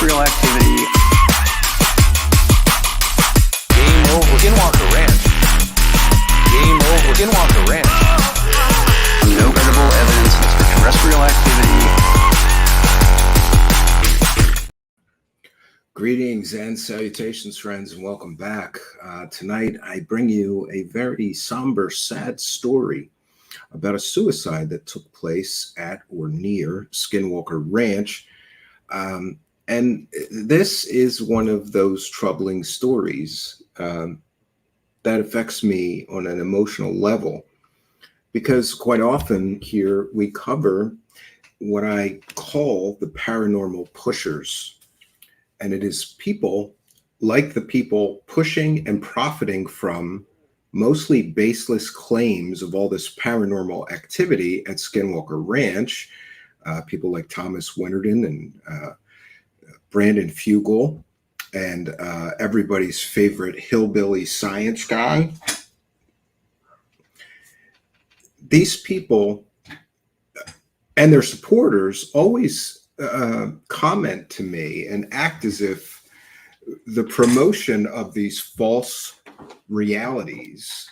extraterrestrial activity. Game over. Skinwalker Ranch. Game over. Skinwalker Ranch. No credible evidence of extraterrestrial activity. Greetings and salutations, friends, and welcome back. Tonight, I bring you a very somber, sad story about a suicide that took place at or near Skinwalker Ranch. And this is one of those troubling stories that affects me on an emotional level, because quite often here we cover what I call the paranormal pushers. And it is people like the people pushing and profiting from mostly baseless claims of all this paranormal activity at Skinwalker Ranch. People like Thomas Winterton and Brandon Fugel and everybody's favorite hillbilly science guy. These people and their supporters always comment to me and act as if the promotion of these false realities,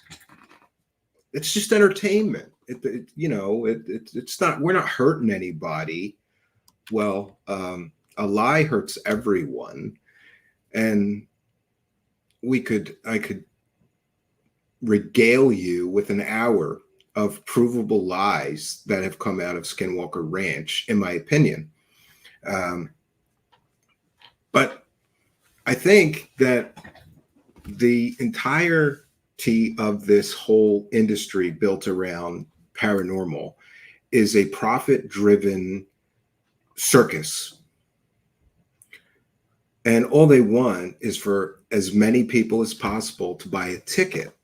it's just entertainment. It's not, we're not hurting anybody. Well, a lie hurts everyone. And I could regale you with an hour of provable lies that have come out of Skinwalker Ranch, in my opinion. But I think that the entirety of this whole industry built around paranormal is a profit-driven circus. And all they want is for as many people as possible to buy a ticket,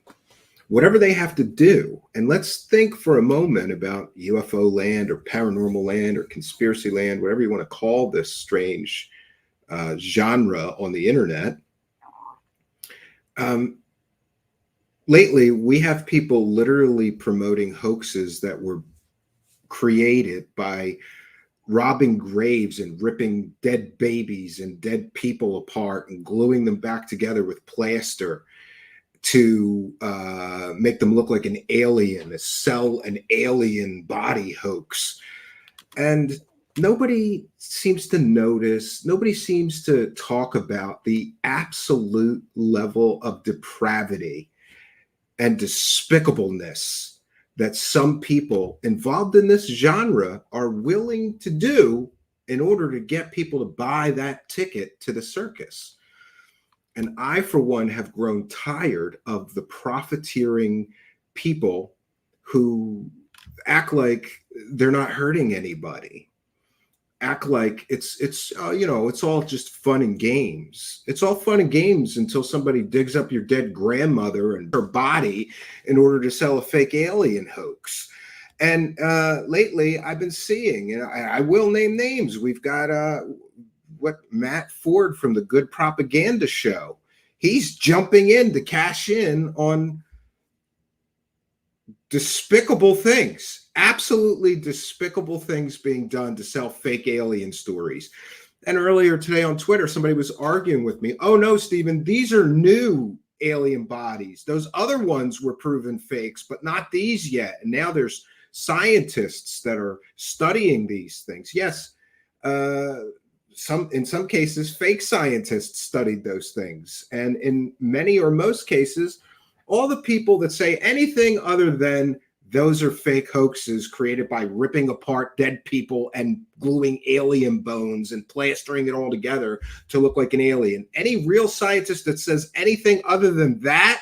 whatever they have to do. And let's think for a moment about UFO land or paranormal land or conspiracy land, whatever you want to call this strange genre on the internet. Lately, we have people literally promoting hoaxes that were created by robbing graves and ripping dead babies and dead people apart and gluing them back together with plaster to make them look like an alien, to sell an alien body hoax. And nobody seems to notice, nobody seems to talk about the absolute level of depravity and despicableness that some people involved in this genre are willing to do in order to get people to buy that ticket to the circus. And I, for one, have grown tired of the profiteering people who act like they're not hurting anybody, act like it's all just fun and games. It's all fun and games until somebody digs up your dead grandmother and her body in order to sell a fake alien hoax. And lately, I've been seeing, and I will name names. We've got Matt Ford from the Good Propaganda Show. He's jumping in to cash in on despicable things, absolutely despicable things being done to sell fake alien stories. And earlier today on Twitter, somebody was arguing with me. Oh no, Stephen, these are new alien bodies. Those other ones were proven fakes, but not these yet. And now there's scientists that are studying these things. Yes, in some cases, fake scientists studied those things. And in many or most cases, all the people that say anything other than those are fake hoaxes created by ripping apart dead people and gluing alien bones and plastering it all together to look like an alien. Any real scientist that says anything other than that,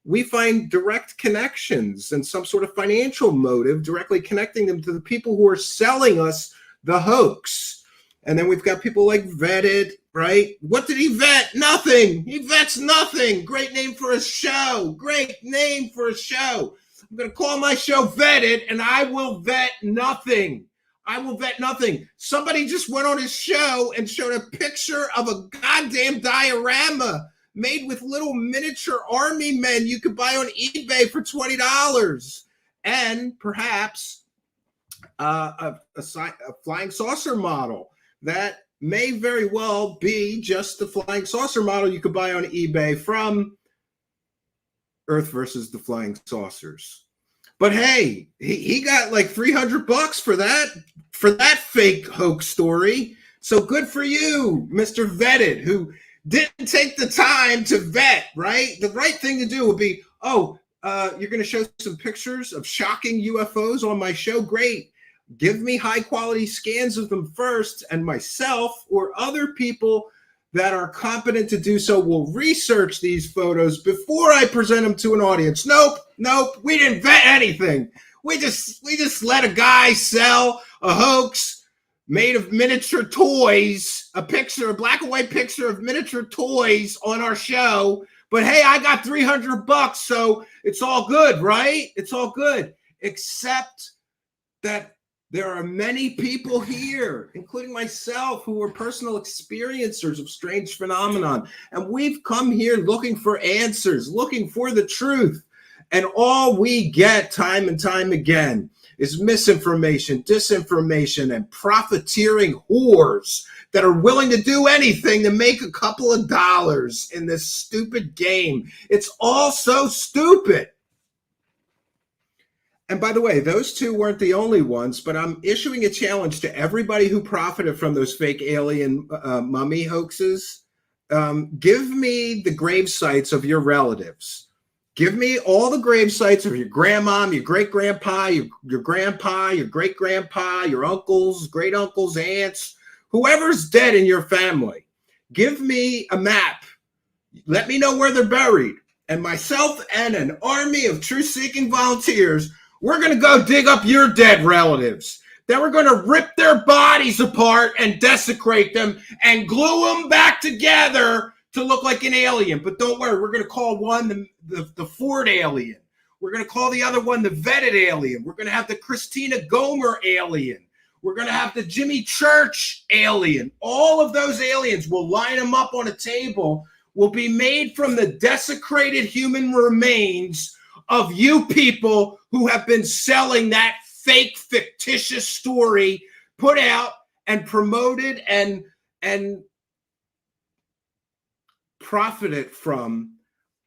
we find direct connections and some sort of financial motive directly connecting them to the people who are selling us the hoax. And then we've got people like Vetted, right? What did he vet? Nothing. He vets nothing. Great name for a show. Great name for a show. I'm going to call my show Vetted, and I will vet nothing. I will vet nothing. Somebody just went on his show and showed a picture of a goddamn diorama made with little miniature army men you could buy on eBay for $20. And perhaps a flying saucer model that may very well be just the flying saucer model you could buy on eBay from Earth versus the Flying Saucers. But hey, he got like $300 for that fake hoax story. So good for you, Mr. Vetted, who didn't take the time to vet, right? The right thing to do would be, you're going to show some pictures of shocking UFOs on my show? Great. Give me high quality scans of them first, and myself or other people that are competent to do so will research these photos before I present them to an audience. Nope. We didn't vet anything. We just let a guy sell a hoax made of miniature toys, a black and white picture of miniature toys on our show. But hey, I got $300, so it's all good, right? It's all good, except that there are many people here, including myself, who are personal experiencers of strange phenomenon. And we've come here looking for answers, looking for the truth. And all we get time and time again is misinformation, disinformation, and profiteering whores that are willing to do anything to make a couple of dollars in this stupid game. It's all so stupid. And by the way, those two weren't the only ones, but I'm issuing a challenge to everybody who profited from those fake alien mummy hoaxes. Give me the grave sites of your relatives. Give me all the grave sites of your grandmom, your great-grandpa, your grandpa, your great-grandpa, your uncles, great-uncles, aunts, whoever's dead in your family. Give me a map. Let me know where they're buried. And myself and an army of truth-seeking volunteers, we're going to go dig up your dead relatives. Then we're going to rip their bodies apart and desecrate them and glue them back together to look like an alien. But don't worry, we're going to call one the Ford alien. We're going to call the other one the Vetted alien. We're going to have the Christina Gomer alien. We're going to have the Jimmy Church alien. All of those aliens, we'll line them up on a table, will be made from the desecrated human remains of you people who have been selling that fake, fictitious story, put out and promoted and profited from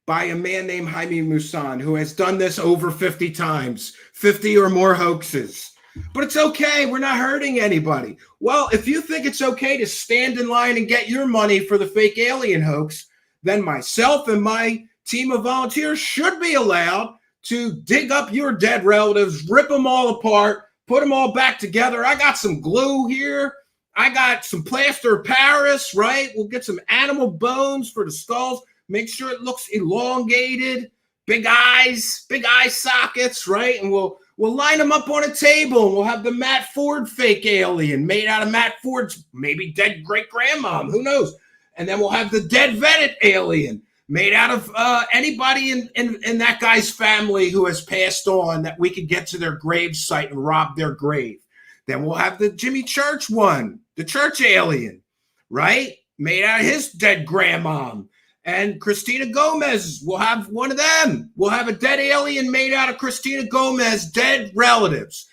by a man named Jaime Maussan, who has done this over 50 times, 50 or more hoaxes. But it's okay. We're not hurting anybody. Well, if you think it's okay to stand in line and get your money for the fake alien hoax, then myself and my team of volunteers should be allowed to dig up your dead relatives, rip them all apart, put them all back together. I got some glue here. I got some plaster of Paris, right? We'll get some animal bones for the skulls. Make sure it looks elongated, big eye sockets, right? And we'll line them up on a table, and we'll have the Matt Ford fake alien made out of Matt Ford's maybe dead great-grandmom, who knows? And then we'll have the dead Vetted alien made out of anybody in that guy's family who has passed on that we could get to their grave site and rob their grave. Then we'll have the Jimmy Church one, the church alien, right? Made out of his dead grandmom. And Christina Gomez, we'll have one of them. We'll have a dead alien made out of Christina Gomez's dead relatives.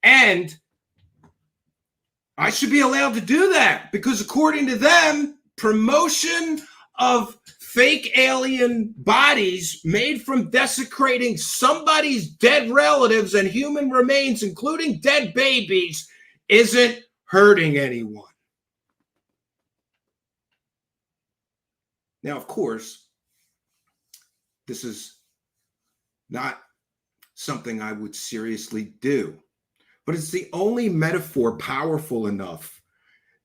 And I should be allowed to do that because according to them, promotion of fake alien bodies made from desecrating somebody's dead relatives and human remains, including dead babies, isn't hurting anyone. Now, of course, this is not something I would seriously do, but it's the only metaphor powerful enough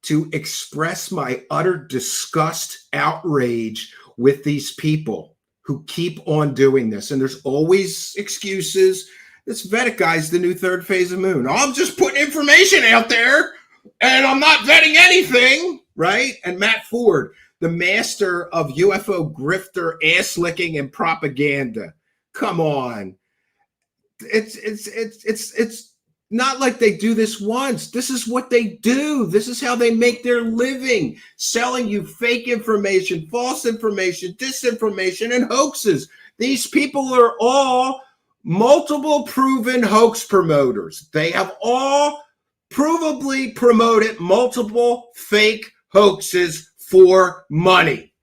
to express my utter disgust, outrage with these people who keep on doing this. And there's always excuses. This Vedic guy's the new third phase of moon. I'm just putting information out there and I'm not vetting anything, right? And Matt Ford, the master of UFO grifter, ass licking, and propaganda. Come on. It's not like they do this once. This is what they do. This is how they make their living, selling you fake information, false information, disinformation, and hoaxes. These people are all multiple proven hoax promoters. They have all provably promoted multiple fake hoaxes for money.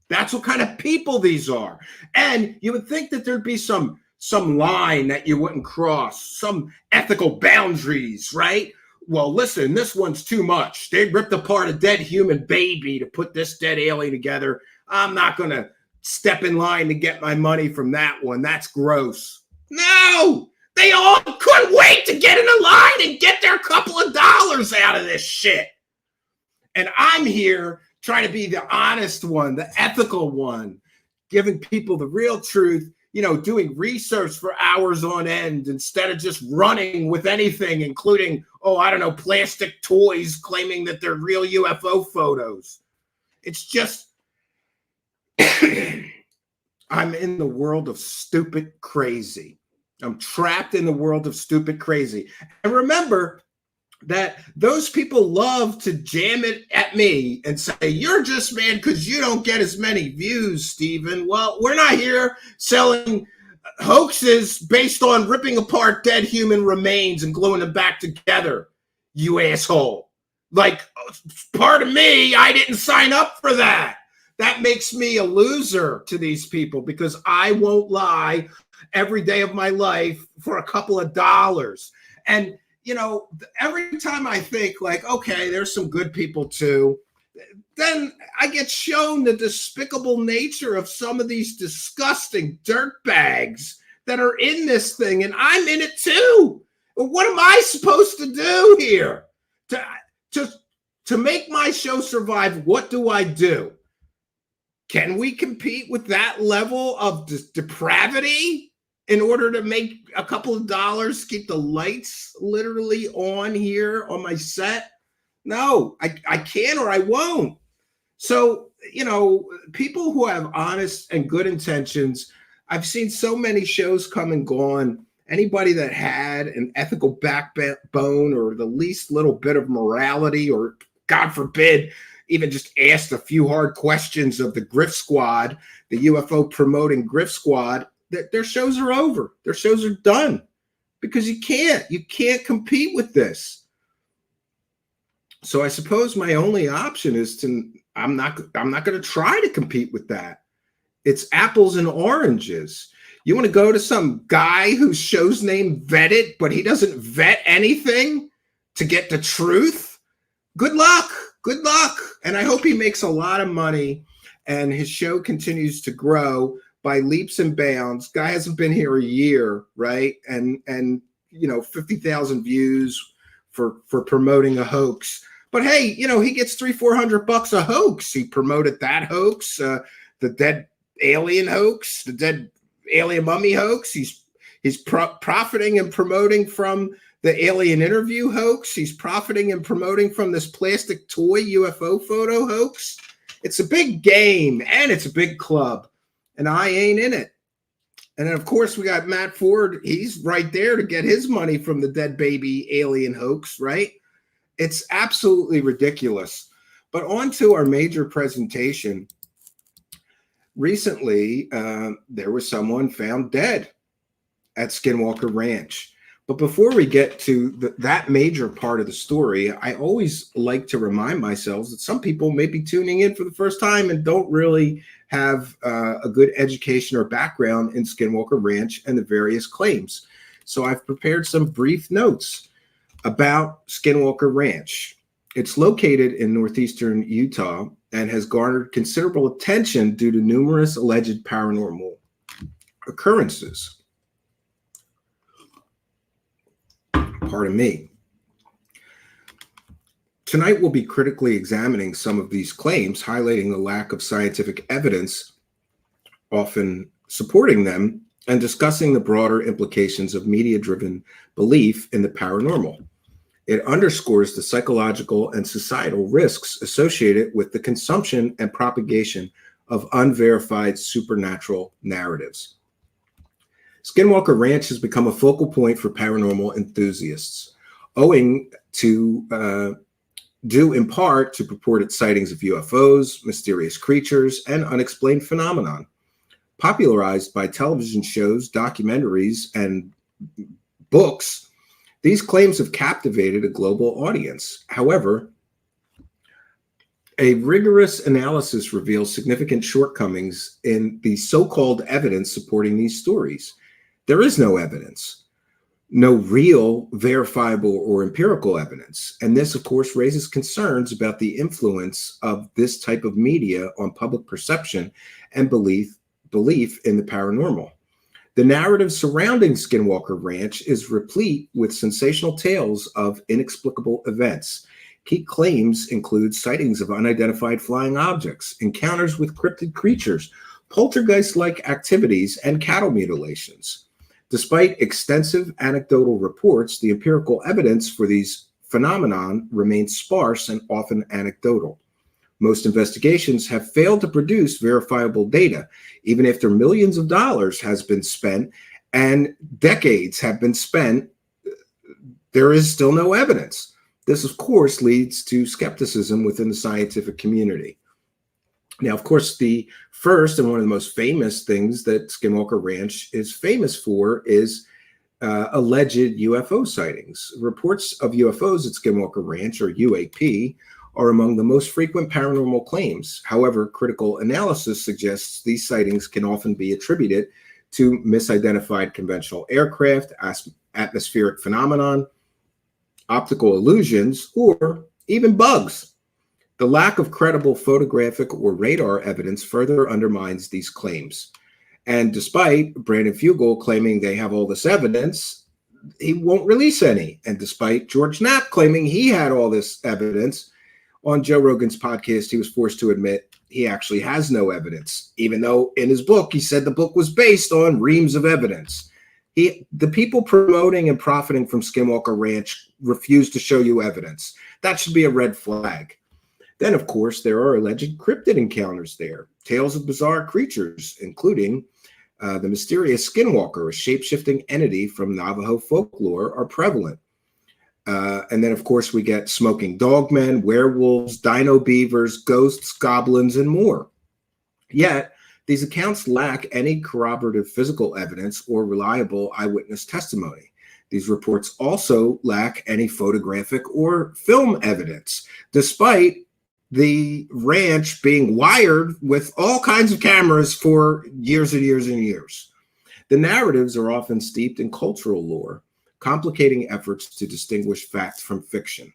That's what kind of people these are. And you would think that there'd be some line that you wouldn't cross, some ethical boundaries, right? Well, listen, this one's too much. They ripped apart a dead human baby to put this dead alien together. I'm not going to step in line to get my money from that one. That's gross. No, they all couldn't wait to get in a line and get their couple of dollars out of this shit. And I'm here trying to be the honest one, the ethical one, giving people the real truth, you know, doing research for hours on end instead of just running with anything, including, oh, I don't know, plastic toys claiming that they're real UFO photos. It's just, I'm in the world of stupid crazy. I'm trapped in the world of stupid crazy. And remember that those people love to jam it at me and say, you're just mad because you don't get as many views, Stephen. Well, we're not here selling hoaxes based on ripping apart dead human remains and gluing them back together, you asshole. Like, pardon me, I didn't sign up for that. That makes me a loser to these people because I won't lie every day of my life for a couple of dollars. And you know, every time I think like, okay, there's some good people too, then I get shown the despicable nature of some of these disgusting dirtbags that are in this thing, and I'm in it too. What am I supposed to do here? To make my show survive, what do I do? Can we compete with that level of depravity? In order to make a couple of dollars, keep the lights literally on here on my set? No, I can't or I won't. So, you know, people who have honest and good intentions, I've seen so many shows come and gone. Anybody that had an ethical backbone or the least little bit of morality or, God forbid, even just asked a few hard questions of the Grift Squad, the UFO promoting Grift Squad, their shows are over. Their shows are done because you can't compete with this. So I suppose my only option is I'm not going to try to compete with that. It's apples and oranges. You want to go to some guy whose show's name Vetted, but he doesn't vet anything to get the truth? Good luck. Good luck. And I hope he makes a lot of money and his show continues to grow by leaps and bounds. Guy hasn't been here a year, right? And you know, 50,000 views for promoting a hoax. But hey, you know, he gets $300-400 a hoax. He promoted that hoax, the dead alien hoax, the dead alien mummy hoax. He's profiting and promoting from the alien interview hoax. He's profiting and promoting from this plastic toy UFO photo hoax. It's a big game and it's a big club. And I ain't in it. And then, of course, we got Matt Ford. He's right there to get his money from the dead baby alien hoax, right? It's absolutely ridiculous. But on to our major presentation. Recently, there was someone found dead at Skinwalker Ranch. But before we get to that major part of the story, I always like to remind myself that some people may be tuning in for the first time and don't really have a good education or background in Skinwalker Ranch and the various claims. So I've prepared some brief notes about Skinwalker Ranch. It's located in northeastern Utah and has garnered considerable attention due to numerous alleged paranormal occurrences. Pardon me. Tonight, we'll be critically examining some of these claims, highlighting the lack of scientific evidence often supporting them, and discussing the broader implications of media-driven belief in the paranormal. It underscores the psychological and societal risks associated with the consumption and propagation of unverified supernatural narratives. Skinwalker Ranch has become a focal point for paranormal enthusiasts, owing to due in part to purported sightings of UFOs, mysterious creatures, and unexplained phenomenon. Popularized by television shows, documentaries, and books, these claims have captivated a global audience. However, A rigorous analysis reveals significant shortcomings in the so-called evidence supporting these stories. There is no evidence, no real, verifiable, or empirical evidence. And this, of course, raises concerns about the influence of this type of media on public perception and belief in the paranormal. The narrative surrounding Skinwalker Ranch is replete with sensational tales of inexplicable events. Key claims include sightings of unidentified flying objects, encounters with cryptid creatures, poltergeist-like activities, and cattle mutilations. Despite extensive anecdotal reports, the empirical evidence for these phenomenon remains sparse and often anecdotal. Most investigations have failed to produce verifiable data, even after millions of dollars has been spent and decades have been spent. There is still no evidence. This, of course, leads to skepticism within the scientific community. Now, of course, the first and one of the most famous things that Skinwalker Ranch is famous for is alleged UFO sightings. Reports of UFOs at Skinwalker Ranch, or UAP, are among the most frequent paranormal claims. However, critical analysis suggests these sightings can often be attributed to misidentified conventional aircraft, atmospheric phenomenon, optical illusions, or even bugs. The lack of credible photographic or radar evidence further undermines these claims. And despite Brandon Fugel claiming they have all this evidence, he won't release any. And despite George Knapp claiming he had all this evidence, on Joe Rogan's podcast, he was forced to admit he actually has no evidence, even though in his book, he said the book was based on reams of evidence. The people promoting and profiting from Skinwalker Ranch refuse to show you evidence. That should be a red flag. Then, of course, there are alleged cryptid encounters there, tales of bizarre creatures, including the mysterious Skinwalker, a shape-shifting entity from Navajo folklore, are prevalent. And then, of course, we get smoking dogmen, werewolves, dino beavers, ghosts, goblins, and more. Yet, these accounts lack any corroborative physical evidence or reliable eyewitness testimony. These reports also lack any photographic or film evidence, despite the ranch being wired with all kinds of cameras for years and years and years. The narratives are often steeped in cultural lore, complicating efforts to distinguish fact from fiction.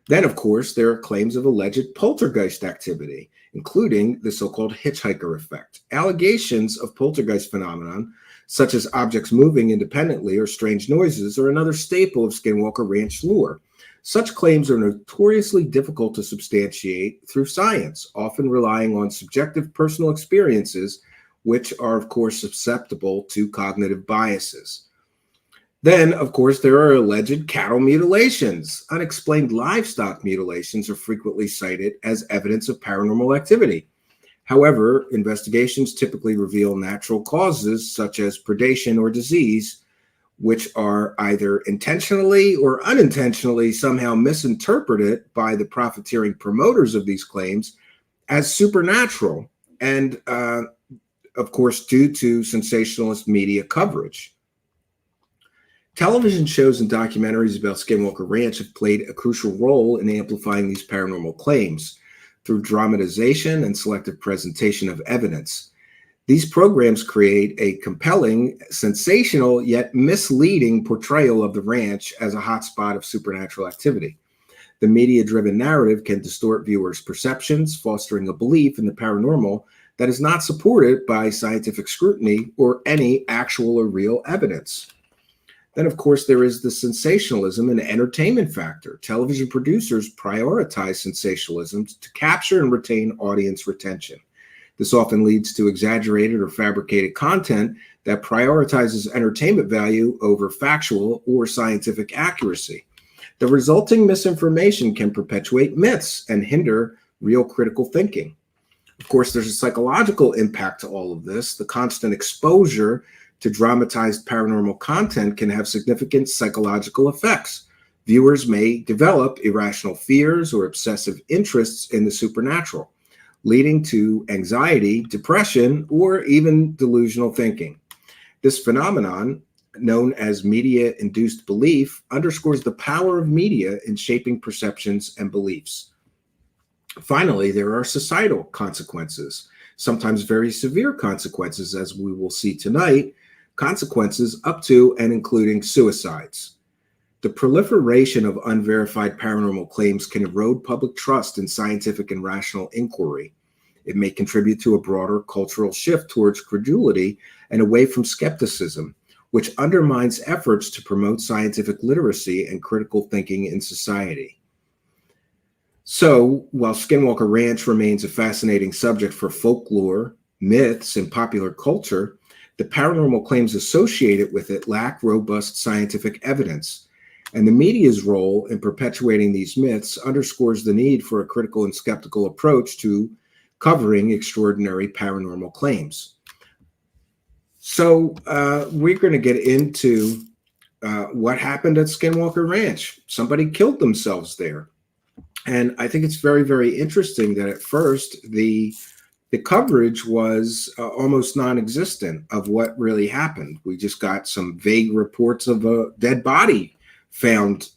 Then, of course, there are claims of alleged poltergeist activity, including the so-called hitchhiker effect. Allegations of poltergeist phenomenon, such as objects moving independently or strange noises, are another staple of Skinwalker Ranch lore. Such claims are notoriously difficult to substantiate through science, often relying on subjective personal experiences, which are, of course, susceptible to cognitive biases. Then, of course, there are alleged cattle mutilations. Unexplained livestock mutilations are frequently cited as evidence of paranormal activity. However, investigations typically reveal natural causes such as predation or disease, which are either intentionally or unintentionally somehow misinterpreted by the profiteering promoters of these claims as supernatural, and of course, due to sensationalist media coverage. Television shows and documentaries about Skinwalker Ranch have played a crucial role in amplifying these paranormal claims through dramatization and selective presentation of evidence. These programs create a compelling, sensational, yet misleading portrayal of the ranch as a hotspot of supernatural activity. The media-driven narrative can distort viewers' perceptions, fostering a belief in the paranormal that is not supported by scientific scrutiny or any actual or real evidence. Then, of course, there is the sensationalism and entertainment factor. Television producers prioritize sensationalism to capture and retain audience retention. This often leads to exaggerated or fabricated content that prioritizes entertainment value over factual or scientific accuracy. The resulting misinformation can perpetuate myths and hinder real critical thinking. Of course, there's a psychological impact to all of this. The constant exposure to dramatized paranormal content can have significant psychological effects. Viewers may develop irrational fears or obsessive interests in the supernatural, leading to anxiety, depression, or even delusional thinking. This phenomenon, known as media-induced belief, underscores the power of media in shaping perceptions and beliefs. Finally, there are societal consequences, sometimes very severe consequences, as we will see tonight, consequences up to and including suicides. The proliferation of unverified paranormal claims can erode public trust in scientific and rational inquiry. It may contribute to a broader cultural shift towards credulity and away from skepticism, which undermines efforts to promote scientific literacy and critical thinking in society. So, while Skinwalker Ranch remains a fascinating subject for folklore, myths, and popular culture, the paranormal claims associated with it lack robust scientific evidence, and the media's role in perpetuating these myths underscores the need for a critical and skeptical approach to covering extraordinary paranormal claims. So we're going to get into what happened at Skinwalker Ranch. Somebody killed themselves there. And I think it's very, very interesting that at first the coverage was almost non-existent of what really happened. We just got some vague reports of a dead body found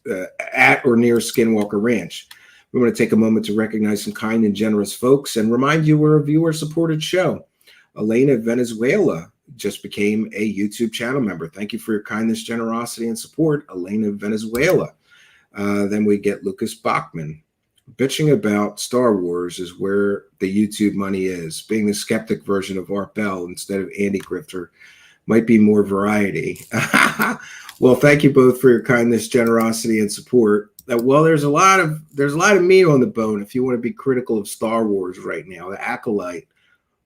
at or near Skinwalker Ranch. We want to take a moment to recognize some kind and generous folks and remind you we're a viewer-supported show. Elena Venezuela just became a YouTube channel member. Thank you for your kindness, generosity, and support, Elena Venezuela. Then we get Lucas Bachman. Bitching about Star Wars is where the YouTube money is. Being the skeptic version of Art Bell instead of Andy Grifter might be more variety. Well, thank you both for your kindness, generosity, and support. Well, there's a lot of meat on the bone if you want to be critical of Star Wars right now. The Acolyte,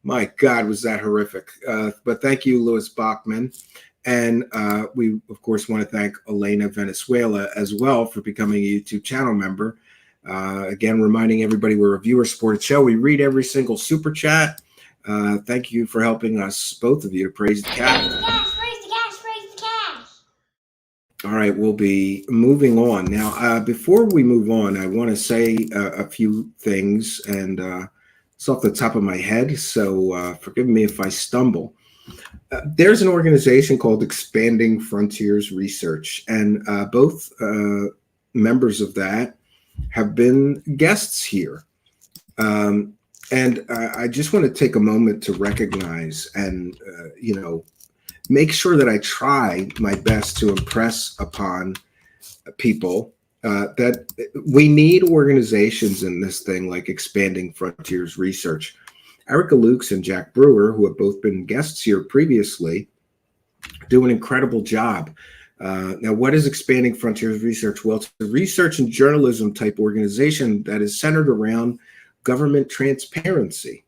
my God, was that horrific. But thank you, Louis Bachman. And we, of course, want to thank Elena Venezuela as well for becoming a YouTube channel member. Again, reminding everybody we're a viewer-supported show. We read every single super chat. Thank you for helping us, both of you, to praise the cat. Praise the cash, praise the cash, praise the cash. All right, we'll be moving on. Now, before we move on, I want to say a few things, and it's off the top of my head, so forgive me if I stumble. There's an organization called Expanding Frontiers Research, and both members of that have been guests here. And I just want to take a moment to recognize and, make sure that I try my best to impress upon people that we need organizations in this thing like Expanding Frontiers Research. Erica Lukes and Jack Brewer, who have both been guests here previously, do an incredible job. Now, what is Expanding Frontiers Research? Well, it's a research and journalism type organization that is centered around government transparency.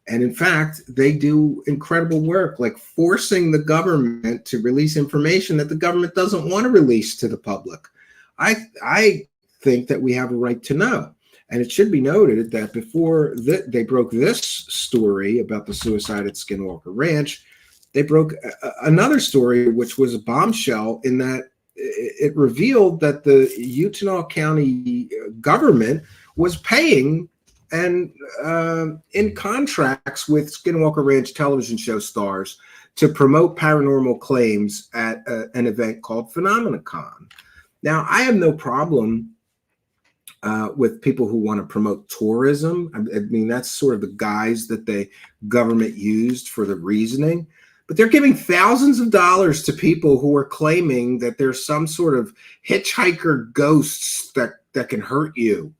And in fact, they do incredible work, like forcing the government to release information that the government doesn't want to release to the public. I think that we have a right to know. And it should be noted that before they broke this story about the suicide at Skinwalker Ranch, they broke another story, which was a bombshell, in that it revealed that the Utah County government was paying and in contracts with Skinwalker Ranch television show stars to promote paranormal claims at an event called PhenomenaCon. Now, I have no problem with people who want to promote tourism. I mean, that's sort of the guise that the government used for the reasoning. But they're giving thousands of dollars to people who are claiming that there's some sort of hitchhiker ghosts that can hurt you.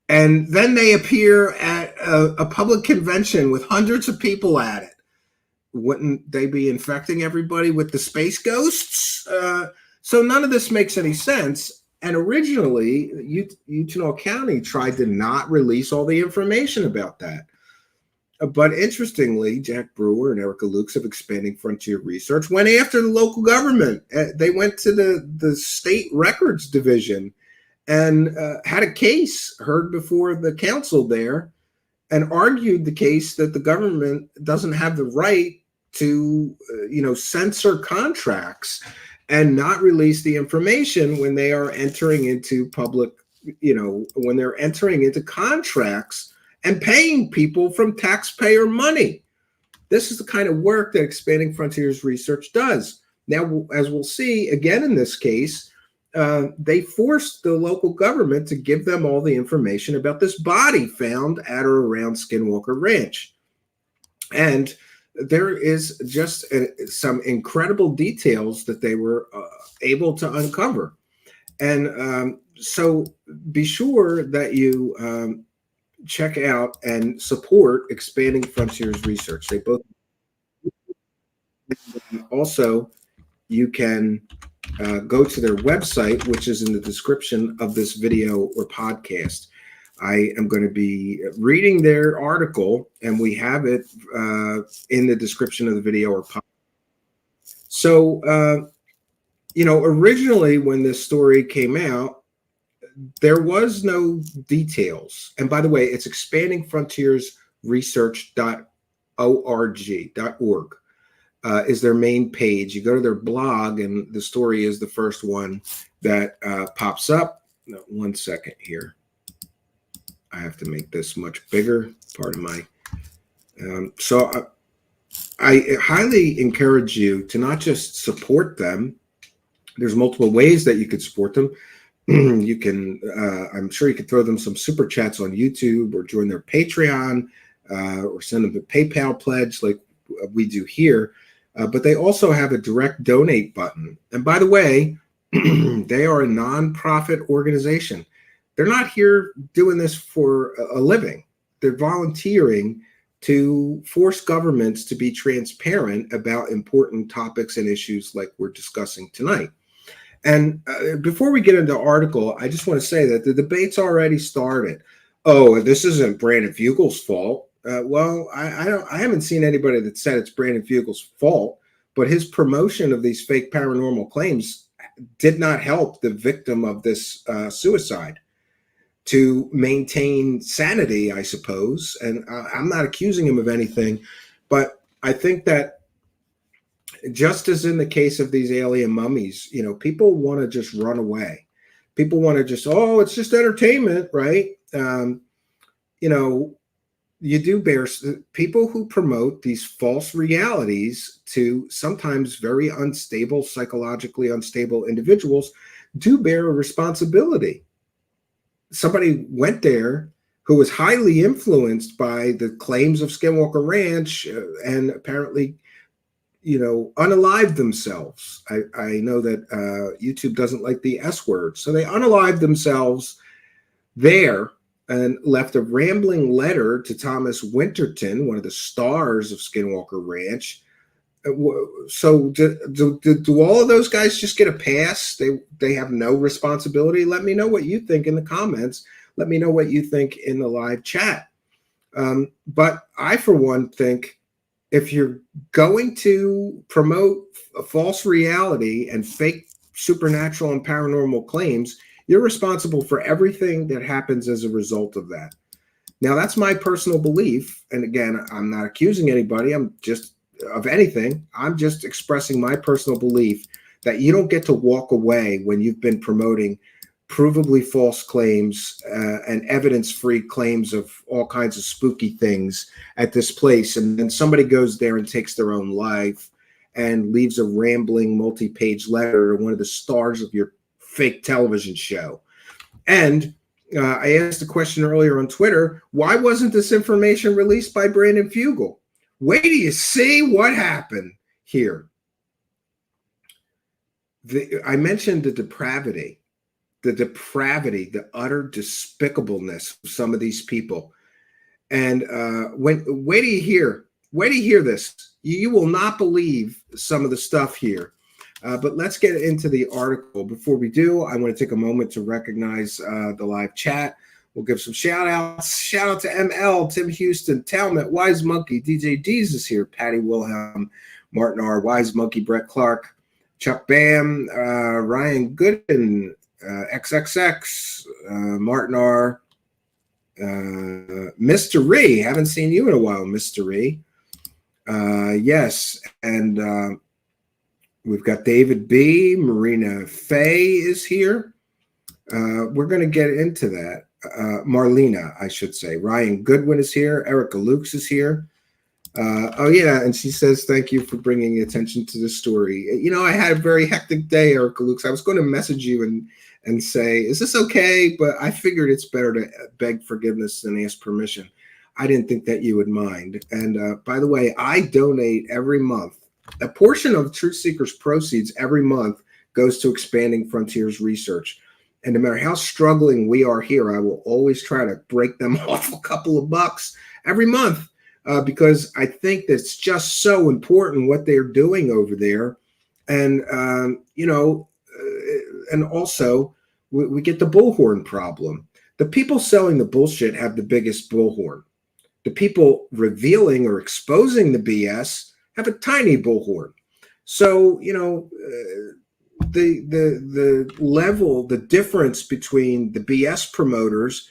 And then they appear at a public convention with hundreds of people at it. Wouldn't they be infecting everybody with the space ghosts? So none of this makes any sense. And originally, Utah County tried to not release all the information about that. But interestingly, Jack Brewer and Erica Lukes of Expanding Frontier Research went after the local government. They went to the state records division and had a case heard before the council there and argued the case that the government doesn't have the right to, censor contracts and not release the information when they are entering into public, when they're entering into contracts and paying people from taxpayer money. This is the kind of work that Expanding Frontiers Research does. Now, as we'll see again in this case, they forced the local government to give them all the information about this body found at or around Skinwalker Ranch. And there is just some incredible details that they were able to uncover. And so be sure that you check out and support Expanding Frontiers Research. They both also, you can go to their website, which is in the description of this video or podcast. I am going to be reading their article, and we have it in the description of the video or podcast. So, originally when this story came out, there was no details. And by the way, it's expandingfrontiersresearch.org. Is their main page. You go to their blog, and the story is the first one that pops up. No, 1 second here. I have to make this much bigger. Pardon my. I highly encourage you to not just support them. There's multiple ways that you could support them. You can, I'm sure you could throw them some super chats on YouTube, or join their Patreon, or send them a PayPal pledge like we do here. But they also have a direct donate button. And by the way, they are a nonprofit organization. They're not here doing this for a living. They're volunteering to force governments to be transparent about important topics and issues like we're discussing tonight. And before we get into the article, I just want to say that the debate's already started. Oh, this isn't Brandon Fugel's fault. Well, I haven't seen anybody that said it's Brandon Fugel's fault, but his promotion of these fake paranormal claims did not help the victim of this suicide to maintain sanity, I suppose. And I'm not accusing him of anything, but I think that just as in the case of these alien mummies, people want to just run away. People want to just, it's just entertainment, right? You do bear, people who promote these false realities to sometimes very unstable, psychologically unstable individuals do bear a responsibility. Somebody went there who was highly influenced by the claims of Skinwalker Ranch and apparently, unalived themselves. I know that YouTube doesn't like the S word. So they unalived themselves there and left a rambling letter to Thomas Winterton, one of the stars of Skinwalker Ranch. So do all of those guys just get a pass? They have no responsibility? Let me know what you think in the comments. Let me know what you think in the live chat. But I, for one, think if you're going to promote a false reality and fake supernatural and paranormal claims, you're responsible for everything that happens as a result of that. Now, that's my personal belief. And again, I'm not accusing anybody. I'm just expressing my personal belief that you don't get to walk away when you've been promoting provably false claims and evidence-free claims of all kinds of spooky things at this place. And then somebody goes there and takes their own life and leaves a rambling multi-page letter to one of the stars of your fake television show. And I asked a question earlier on Twitter, why wasn't this information released by Brandon Fugel? Wait till you see what happened here. I mentioned the depravity, the utter despicableness of some of these people. And wait till you hear this. You will not believe some of the stuff here. But let's get into the article. Before we do, I want to take a moment to recognize the live chat. We'll give some shout outs. Shout out to ML, Tim Houston, Talmot, Wise Monkey, DJ D's is here, Patty Wilhelm, Martin R, Wise Monkey, Brett Clark, Chuck Bam, Ryan Gooden, XXX, Martin R, Mr. Ree. Haven't seen you in a while, Mr. Ree. Yes, and we've got David B. Marina Faye is here. We're going to get into that. Marlena, I should say. Ryan Goodwin is here. Erica Lukes is here. Oh yeah, and she says thank you for bringing attention to the story. I had a very hectic day, Erica Lukes. I was going to message you and say, is this okay? But I figured it's better to beg forgiveness than ask permission. I didn't think that you would mind. And by the way, I donate every month. A portion of Truth Seekers proceeds every month goes to expanding frontiers research. And no matter how struggling we are here, I will always try to break them off a couple of bucks every month. Because I think that's just so important what they're doing over there. And, and also we get the bullhorn problem. The people selling the bullshit have the biggest bullhorn. The people revealing or exposing the BS have a tiny bullhorn. So, the level, the difference between the BS promoters,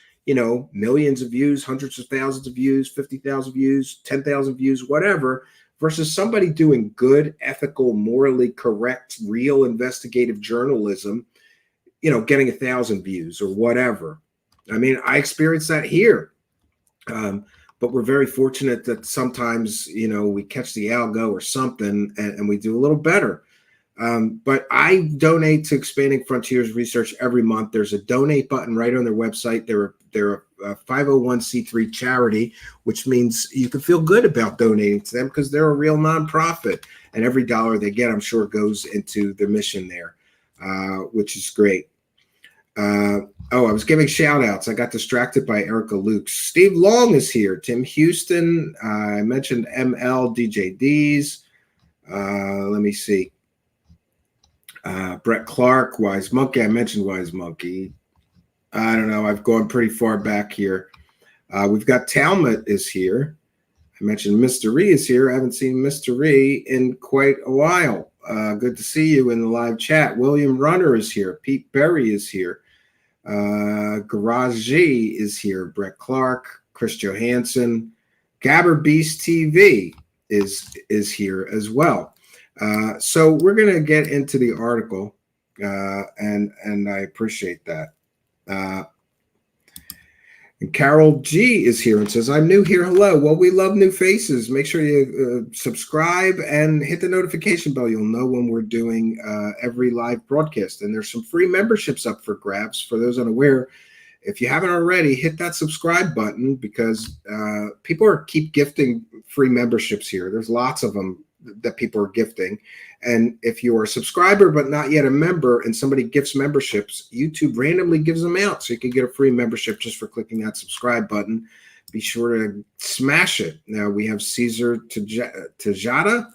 millions of views, hundreds of thousands of views, 50,000 views, 10,000 views, whatever, versus somebody doing good, ethical, morally correct, real investigative journalism, getting 1,000 views or whatever. I mean, I experienced that here. But we're very fortunate that sometimes, we catch the algo or something and we do a little better. But I donate to Expanding Frontiers Research every month. There's a donate button right on their website. They're a 501c3 charity, which means you can feel good about donating to them because they're a real nonprofit. And every dollar they get, I'm sure, goes into their mission there, which is great. I was giving shout outs. I got distracted by Erica Lukes. Steve Long is here. Tim Houston. I mentioned ML DJDs. Let me see. Brett Clark, Wise Monkey. I mentioned Wise Monkey. I don't know. I've gone pretty far back here. We've got Talmud is here. I mentioned Mr. E is here. I haven't seen Mr. E in quite a while. Good to see you in the live chat. William Runner is here. Pete Berry is here. Garage G is here. Brett Clark, Chris Johansson, Gabber Beast TV is here as well. So we're going to get into the article, and I appreciate that. And Carol G is here and says, I'm new here. Hello. Well, we love new faces. Make sure you subscribe and hit the notification bell. You'll know when we're doing every live broadcast. And there's some free memberships up for grabs. For those unaware, if you haven't already, hit that subscribe button because people keep gifting free memberships here. There's lots of them that people are gifting. And if you're a subscriber but not yet a member and somebody gifts memberships, YouTube randomly gives them out. So you can get a free membership just for clicking that subscribe button. Be sure to smash it. Now we have Caesar Tejada.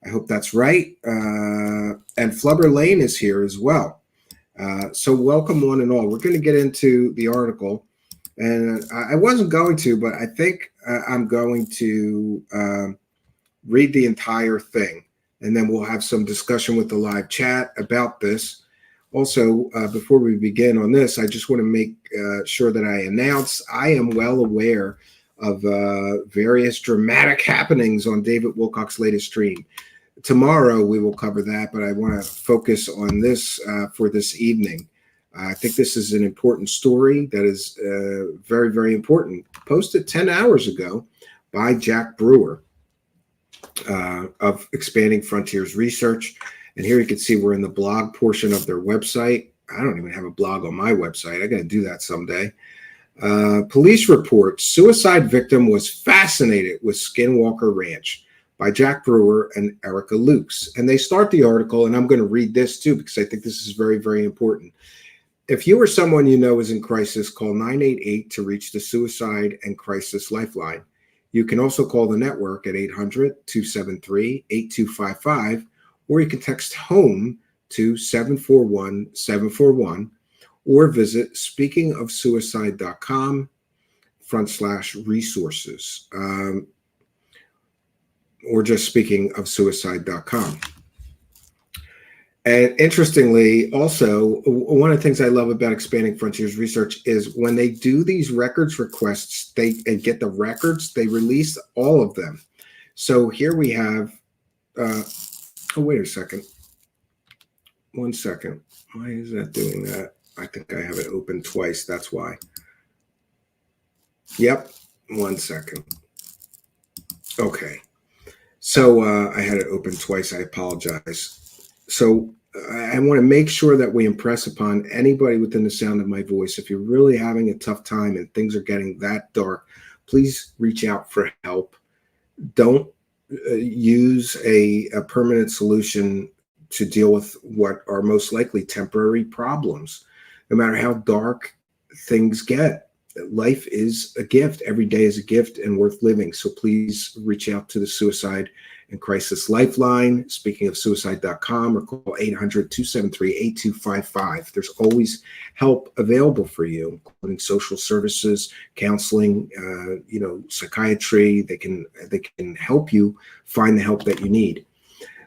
I hope that's right. And Flubber Lane is here as well. So welcome one and all. We're going to get into the article. And I wasn't going to, but I think I'm going to read the entire thing. And then we'll have some discussion with the live chat about this. Also, before we begin on this, I just want to make sure that I announce I am well aware of various dramatic happenings on David Wilcock's latest stream. Tomorrow we will cover that, but I want to focus on this for this evening. I think this is an important story that is very, very important. Posted 10 hours ago by Jack Brewer. Of Expanding Frontiers Research. And here you can see we're in the blog portion of their website. I don't even have a blog on my website. I got to do that someday. Police report, suicide victim was fascinated with Skinwalker Ranch by Jack Brewer and Erica Lukes. And they start the article, and I'm going to read this too because I think this is very, very important. If you or someone you know is in crisis, call 988 to reach the Suicide and Crisis Lifeline. You can also call the network at 800-273-8255, or you can text HOME to 741-741, or visit speakingofsuicide.com/resources, or just speakingofsuicide.com. And interestingly, also, one of the things I love about Expanding Frontiers Research is when they do these records requests, and get the records, they release all of them. So here we have, wait a second. 1 second. Why is that doing that? I think I have it open twice. That's why. Yep. 1 second. Okay. So I had it open twice. I apologize. So I want to make sure that we impress upon anybody within the sound of my voice. If you're really having a tough time and things are getting that dark, please reach out for help. Don't use a permanent solution to deal with what are most likely temporary problems. No matter how dark things get, life is a gift. Every day is a gift and worth living. So please reach out to the Suicide and Crisis Lifeline. Speaking of suicide.com, or call 800-273-8255. There's always help available for you, including social services, counseling, psychiatry. They can help you find the help that you need.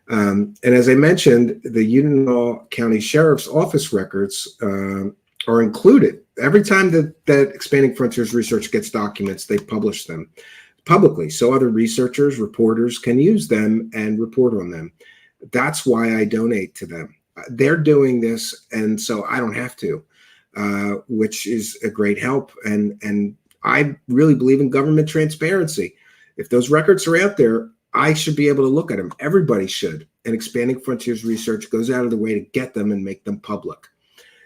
And as I mentioned, the Utah County Sheriff's Office records are included. Every time that Expanding Frontiers Research gets documents, they publish them publicly, so other researchers, reporters can use them and report on them. That's why I donate to them. They're doing this, and so I don't have to, which is a great help. And I really believe in government transparency. If those records are out there, I should be able to look at them. Everybody should. And Expanding Frontiers Research goes out of the way to get them and make them public.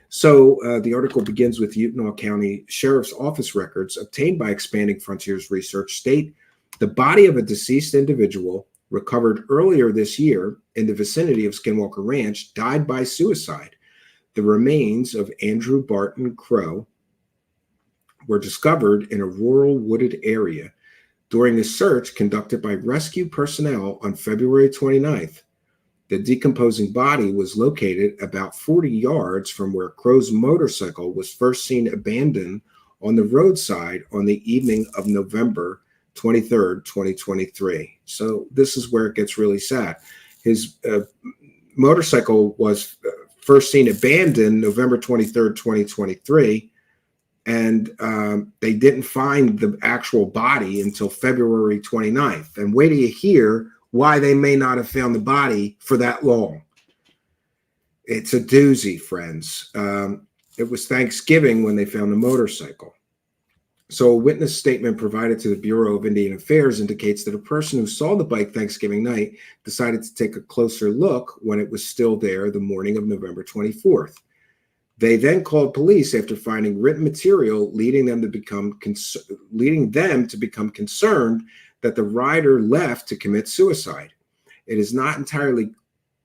So the article begins with Utah County Sheriff's Office records obtained by Expanding Frontiers Research state the body of a deceased individual recovered earlier this year in the vicinity of Skinwalker Ranch died by suicide. The remains of Andrew Barton Crow were discovered in a rural wooded area during a search conducted by rescue personnel on February 29th. The decomposing body was located about 40 yards from where Crow's motorcycle was first seen abandoned on the roadside on the evening of November 23rd, 2023. So this is where it gets really sad. His motorcycle was first seen abandoned November 23rd, 2023, and they didn't find the actual body until February 29th. And wait till you hear why they may not have found the body for that long. It's a doozy, friends. It was Thanksgiving when they found the motorcycle. So a witness statement provided to the Bureau of Indian Affairs indicates that a person who saw the bike Thanksgiving night decided to take a closer look when it was still there the morning of November 24th. They then called police after finding written material leading them to become concerned that the rider left to commit suicide. It is not entirely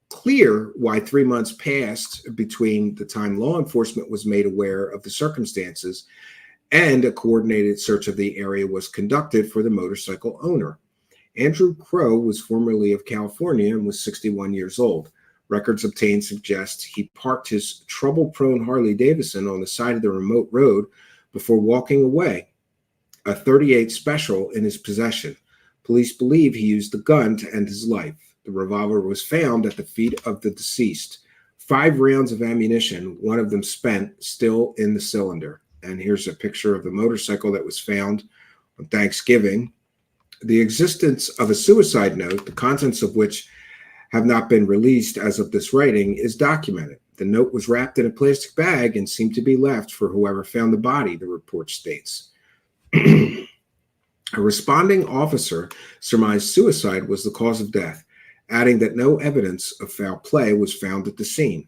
clear why 3 months passed between the time law enforcement was made aware of the circumstances and a coordinated search of the area was conducted for the motorcycle owner. Andrew Crow was formerly of California and was 61 years old. Records obtained suggest he parked his trouble-prone Harley Davidson on the side of the remote road before walking away, a .38 Special in his possession. Police believe he used the gun to end his life. The revolver was found at the feet of the deceased. 5 rounds of ammunition, one of them spent, still in the cylinder. And here's a picture of the motorcycle that was found on Thanksgiving. The existence of a suicide note, the contents of which have not been released as of this writing, is documented. The note was wrapped in a plastic bag and seemed to be left for whoever found the body, the report states. A responding officer surmised suicide was the cause of death, adding that no evidence of foul play was found at the scene.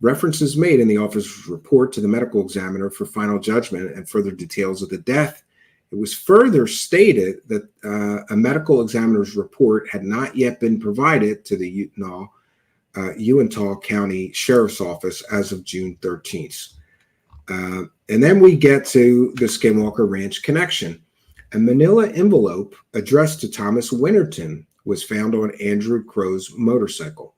References made in the officer's report to the medical examiner for final judgment and further details of the death. It was further stated that a medical examiner's report had not yet been provided to the Utah County Sheriff's Office as of June 13th. And then we get to the Skinwalker Ranch connection. A manila envelope addressed to Thomas Winterton was found on Andrew Crow's motorcycle.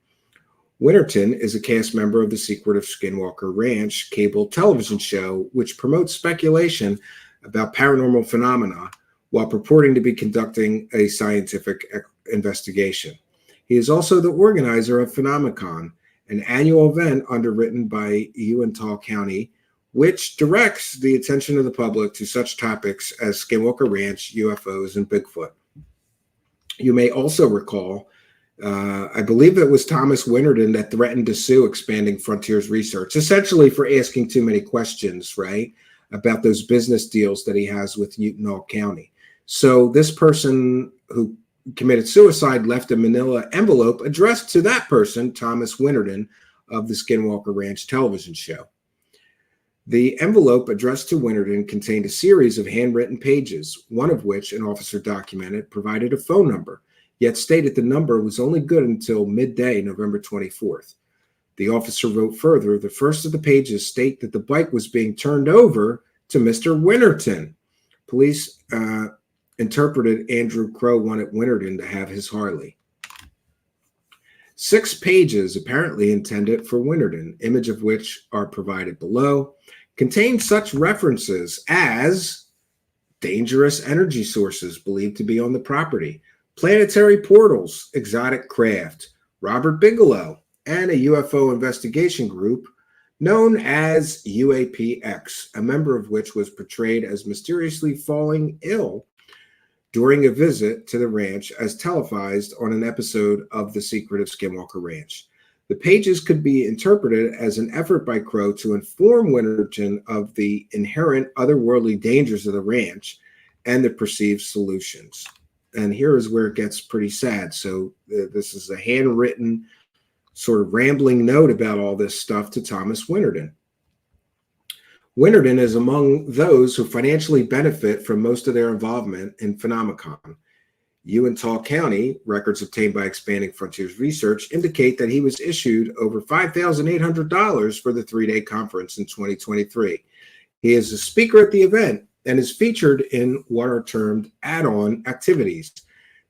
Winterton is a cast member of the Secret of Skinwalker Ranch cable television show, which promotes speculation about paranormal phenomena while purporting to be conducting a scientific investigation. He is also the organizer of Phenomenon, an annual event underwritten by Utah County, which directs the attention of the public to such topics as Skinwalker Ranch, UFOs, and Bigfoot. You may also recall, I believe it was Thomas Winterton that threatened to sue Expanding Frontiers Research, essentially for asking too many questions, right, about those business deals that he has with Utah County. So this person who committed suicide left a manila envelope addressed to that person, Thomas Winterton, of the Skinwalker Ranch television show. The envelope addressed to Winterton contained a series of handwritten pages, one of which an officer documented provided a phone number, yet stated the number was only good until midday, November 24th. The officer wrote further, the first of the pages state that the bike was being turned over to Mr. Winterton. Police interpreted Andrew Crow wanted Winterton to have his Harley. 6 pages, apparently intended for Winterton, image of which are provided below, contain such references as dangerous energy sources believed to be on the property, planetary portals, exotic craft, Robert Bigelow, and a UFO investigation group known as UAPX, a member of which was portrayed as mysteriously falling ill during a visit to the ranch as televised on an episode of The Secret of Skinwalker Ranch. The pages could be interpreted as an effort by Crow to inform Winterton of the inherent otherworldly dangers of the ranch and the perceived solutions. And here is where it gets pretty sad. So this is a handwritten sort of rambling note about all this stuff to Thomas Winterton. Winterton is among those who financially benefit from most of their involvement in Phenomenon. Uintah County, records obtained by Expanding Frontiers Research, indicate that he was issued over $5,800 for the 3-day conference in 2023. He is a speaker at the event and is featured in what are termed add-on activities.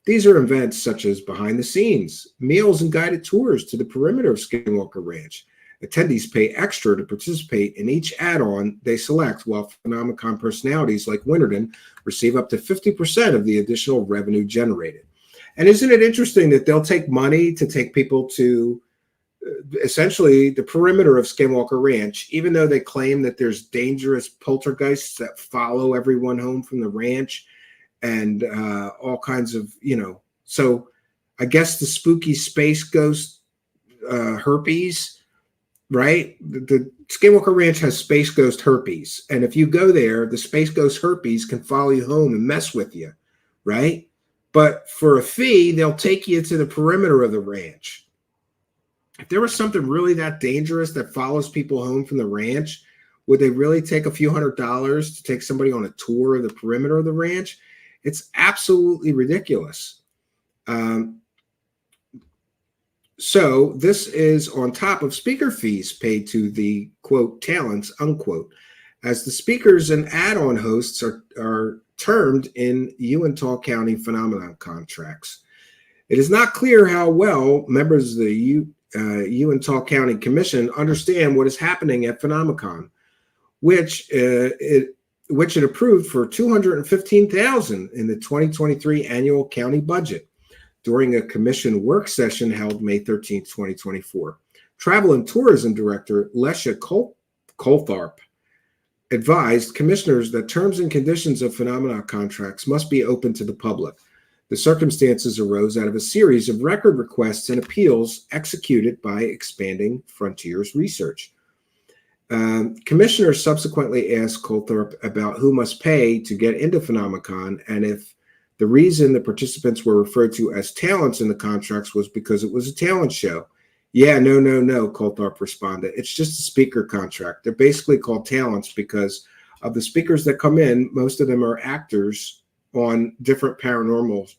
These are events such as behind the scenes, meals and guided tours to the perimeter of Skinwalker Ranch. Attendees pay extra to participate in each add-on they select, while Phenomenon personalities like Winterton receive up to 50% of the additional revenue generated. And isn't it interesting that they'll take money to take people to essentially the perimeter of Skinwalker Ranch, even though they claim that there's dangerous poltergeists that follow everyone home from the ranch and all kinds of, so I guess the spooky space ghost herpes, right? The Skinwalker Ranch has space ghost herpes. And if you go there, the space ghost herpes can follow you home and mess with you, right? But for a fee, they'll take you to the perimeter of the ranch. If there was something really that dangerous that follows people home from the ranch, would they really take a few $100s to take somebody on a tour of the perimeter of the ranch? It's absolutely ridiculous. So this is on top of speaker fees paid to the, quote, talents, unquote, as the speakers and add-on hosts are termed in Uintah County Phenomenon contracts. It is not clear how well members of the Uintah County Commission understand what is happening at Phenomenon, which it approved for $215,000 in the 2023 annual county budget during a commission work session held May 13, 2024. Travel and Tourism Director Lesha Coltharp advised commissioners that terms and conditions of Phenomena contracts must be open to the public. The circumstances arose out of a series of record requests and appeals executed by Expanding Frontiers Research. Commissioners subsequently asked Coltharp about who must pay to get into Phenomenon and if the reason the participants were referred to as talents in the contracts was because it was a talent show. Yeah, no, Coltharp responded. It's just a speaker contract. They're basically called talents because of the speakers that come in, most of them are actors on different paranormal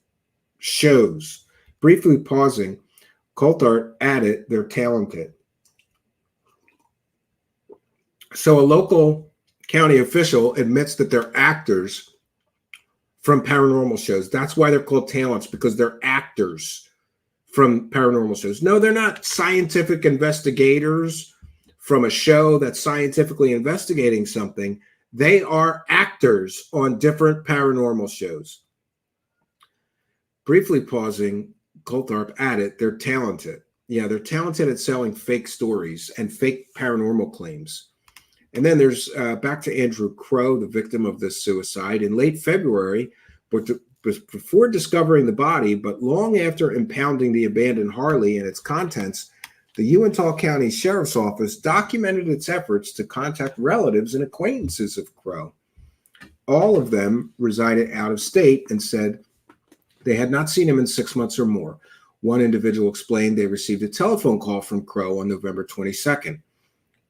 shows. Briefly pausing, Coltharp added they're talented. So a local county official admits that they're actors from paranormal shows. That's why they're called talents, because they're actors from paranormal shows. No, they're not scientific investigators from a show that's scientifically investigating something. They are actors on different paranormal shows. Briefly pausing, Coltharp added, they're talented. Yeah, they're talented at selling fake stories and fake paranormal claims. And then there's back to Andrew Crow, the victim of this suicide. In late February, but before discovering the body, but long after impounding the abandoned Harley and its contents, the Uintah County Sheriff's Office documented its efforts to contact relatives and acquaintances of Crow. All of them resided out of state and said They had not seen him in 6 months or more. One individual explained they received a telephone call from Crow on November 22nd.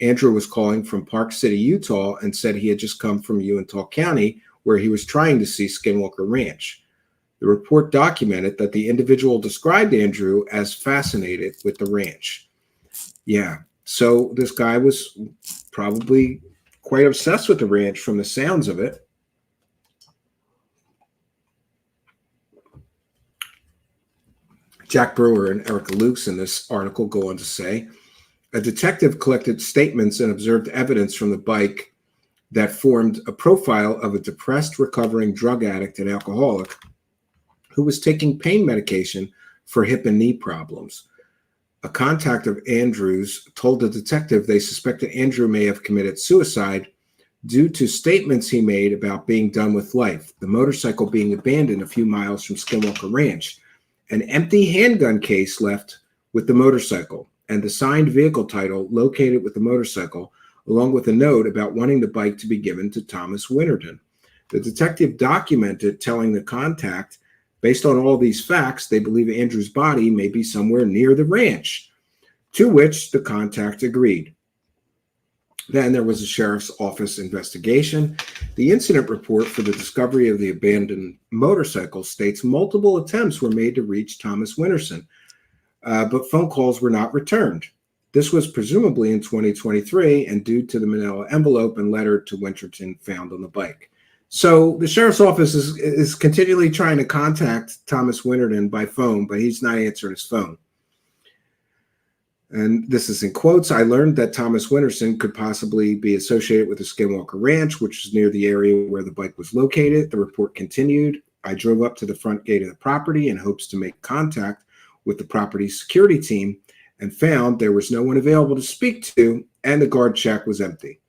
Andrew was calling from Park City, Utah, and said he had just come from Uintah County, where he was trying to see Skinwalker Ranch. The report documented that the individual described Andrew as fascinated with the ranch. Yeah, so this guy was probably quite obsessed with the ranch from the sounds of it. Jack Brewer and Erica Lukes in this article go on to say, a detective collected statements and observed evidence from the bike that formed a profile of a depressed, recovering drug addict and alcoholic who was taking pain medication for hip and knee problems. A contact of Andrew's told the detective they suspected Andrew may have committed suicide due to statements he made about being done with life, the motorcycle being abandoned a few miles from Skinwalker Ranch, an empty handgun case left with the motorcycle, and the signed vehicle title located with the motorcycle, along with a note about wanting the bike to be given to Thomas Winterton. The detective documented telling the contact, based on all these facts, they believe Andrew's body may be somewhere near the ranch, to which the contact agreed. Then there was a sheriff's office investigation. The incident report for the discovery of the abandoned motorcycle states multiple attempts were made to reach Thomas Winterson, but phone calls were not returned. This was presumably in 2023 and due to the manila envelope and letter to Winterton found on the bike. So the sheriff's office is continually trying to contact Thomas Winterton by phone, but he's not answering his phone. And this is in quotes, I learned that Thomas Winterson could possibly be associated with the Skinwalker Ranch, which is near the area where the bike was located. The report continued. I drove up to the front gate of the property in hopes to make contact with the property's security team and found there was no one available to speak to, and the guard shack was empty.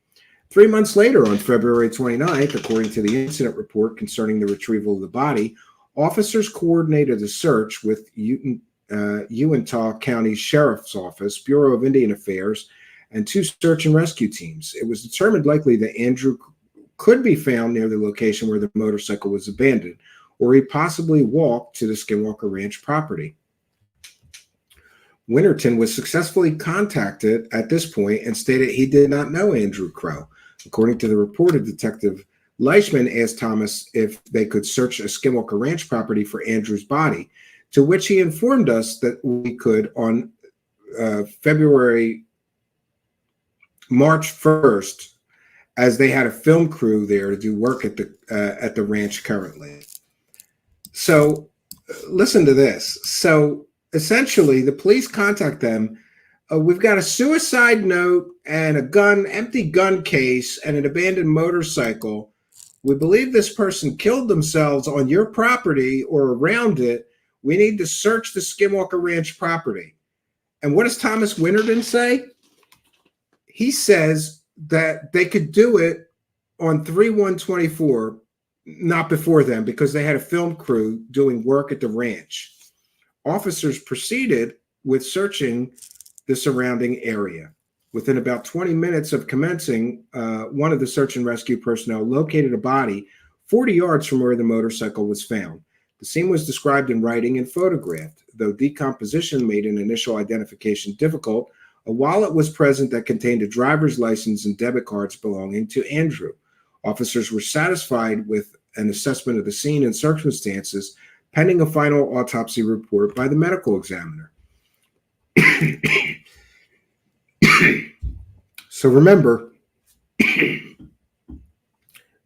3 months later, on February 29th, according to the incident report concerning the retrieval of the body, officers coordinated a search with Uintah County Sheriff's Office, Bureau of Indian Affairs, and 2 search and rescue teams. It was determined likely that Andrew could be found near the location where the motorcycle was abandoned, or he possibly walked to the Skinwalker Ranch property. Winterton was successfully contacted at this point and stated he did not know Andrew Crow. According to the report, Detective Leishman asked Thomas if they could search a Skinwalker Ranch property for Andrew's body, to which he informed us that we could on March 1st, as they had a film crew there to do work at the ranch currently. So listen to this. So essentially, the police contact them. We've got a suicide note and empty gun case, and an abandoned motorcycle. We believe this person killed themselves on your property or around it. We need to search the Skinwalker Ranch property. And what does Thomas Winterton say? He says that they could do it on 3/1/24, not before then, because they had a film crew doing work at the ranch. Officers proceeded with searching the surrounding area. Within about 20 minutes of commencing, one of the search and rescue personnel located a body 40 yards from where the motorcycle was found. The scene was described in writing and photographed. Though decomposition made an initial identification difficult, a wallet was present that contained a driver's license and debit cards belonging to Andrew. Officers were satisfied with an assessment of the scene and circumstances, pending a final autopsy report by the medical examiner. So remember, the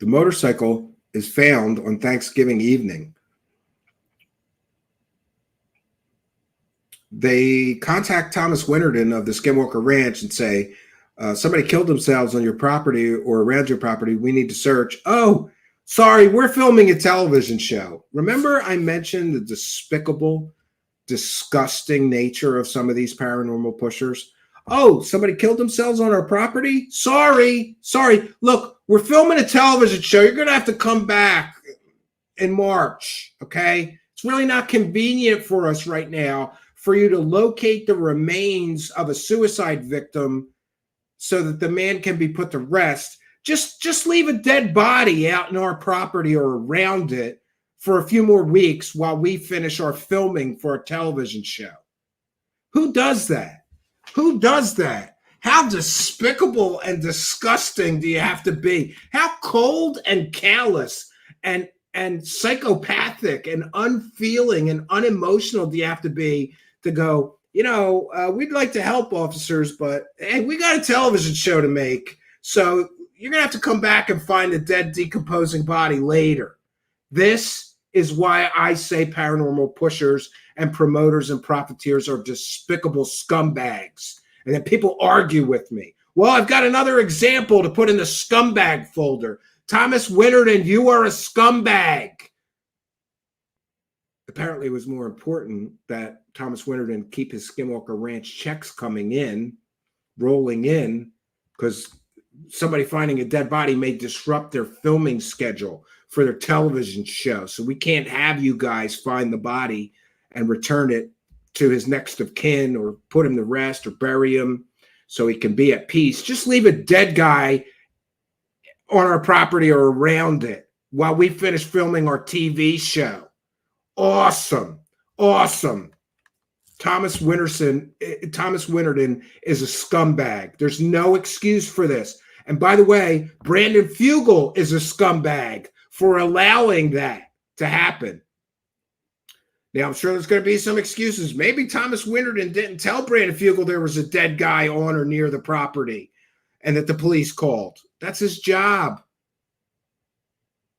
motorcycle is found on Thanksgiving evening. They contact Thomas Winterton of the Skinwalker Ranch and say, somebody killed themselves on your property or around your property. We need to search. Oh, sorry, we're filming a television show. Remember I mentioned the despicable, disgusting nature of some of these paranormal pushers? Oh, somebody killed themselves on our property? Sorry. Look, we're filming a television show. You're going to have to come back in March, okay? It's really not convenient for us right now for you to locate the remains of a suicide victim so that the man can be put to rest. Just leave a dead body out in our property or around it for a few more weeks while we finish our filming for a television show. Who does that? Who does that? How despicable and disgusting do you have to be? How cold and callous and psychopathic and unfeeling and unemotional do you have to be to go, we'd like to help officers, but hey, we got a television show to make. So you're going to have to come back and find a dead, decomposing body later. This is why I say paranormal pushers and promoters and profiteers are despicable scumbags. And then people argue with me. Well, I've got another example to put in the scumbag folder. Thomas Winterden, you are a scumbag. Apparently, it was more important that Thomas Winterden keep his Skinwalker Ranch checks coming in, rolling in, because somebody finding a dead body may disrupt their filming schedule for their television show. So we can't have you guys find the body and return it to his next of kin or put him to rest or bury him so he can be at peace. Just leave a dead guy on our property or around it while we finish filming our TV show. Awesome. Awesome. Thomas Winterden is a scumbag. There's no excuse for this. And by the way, Brandon Fugel is a scumbag for allowing that to happen. Now, I'm sure there's going to be some excuses. Maybe Thomas Winterden didn't tell Brandon Fugel there was a dead guy on or near the property and that the police called. That's his job.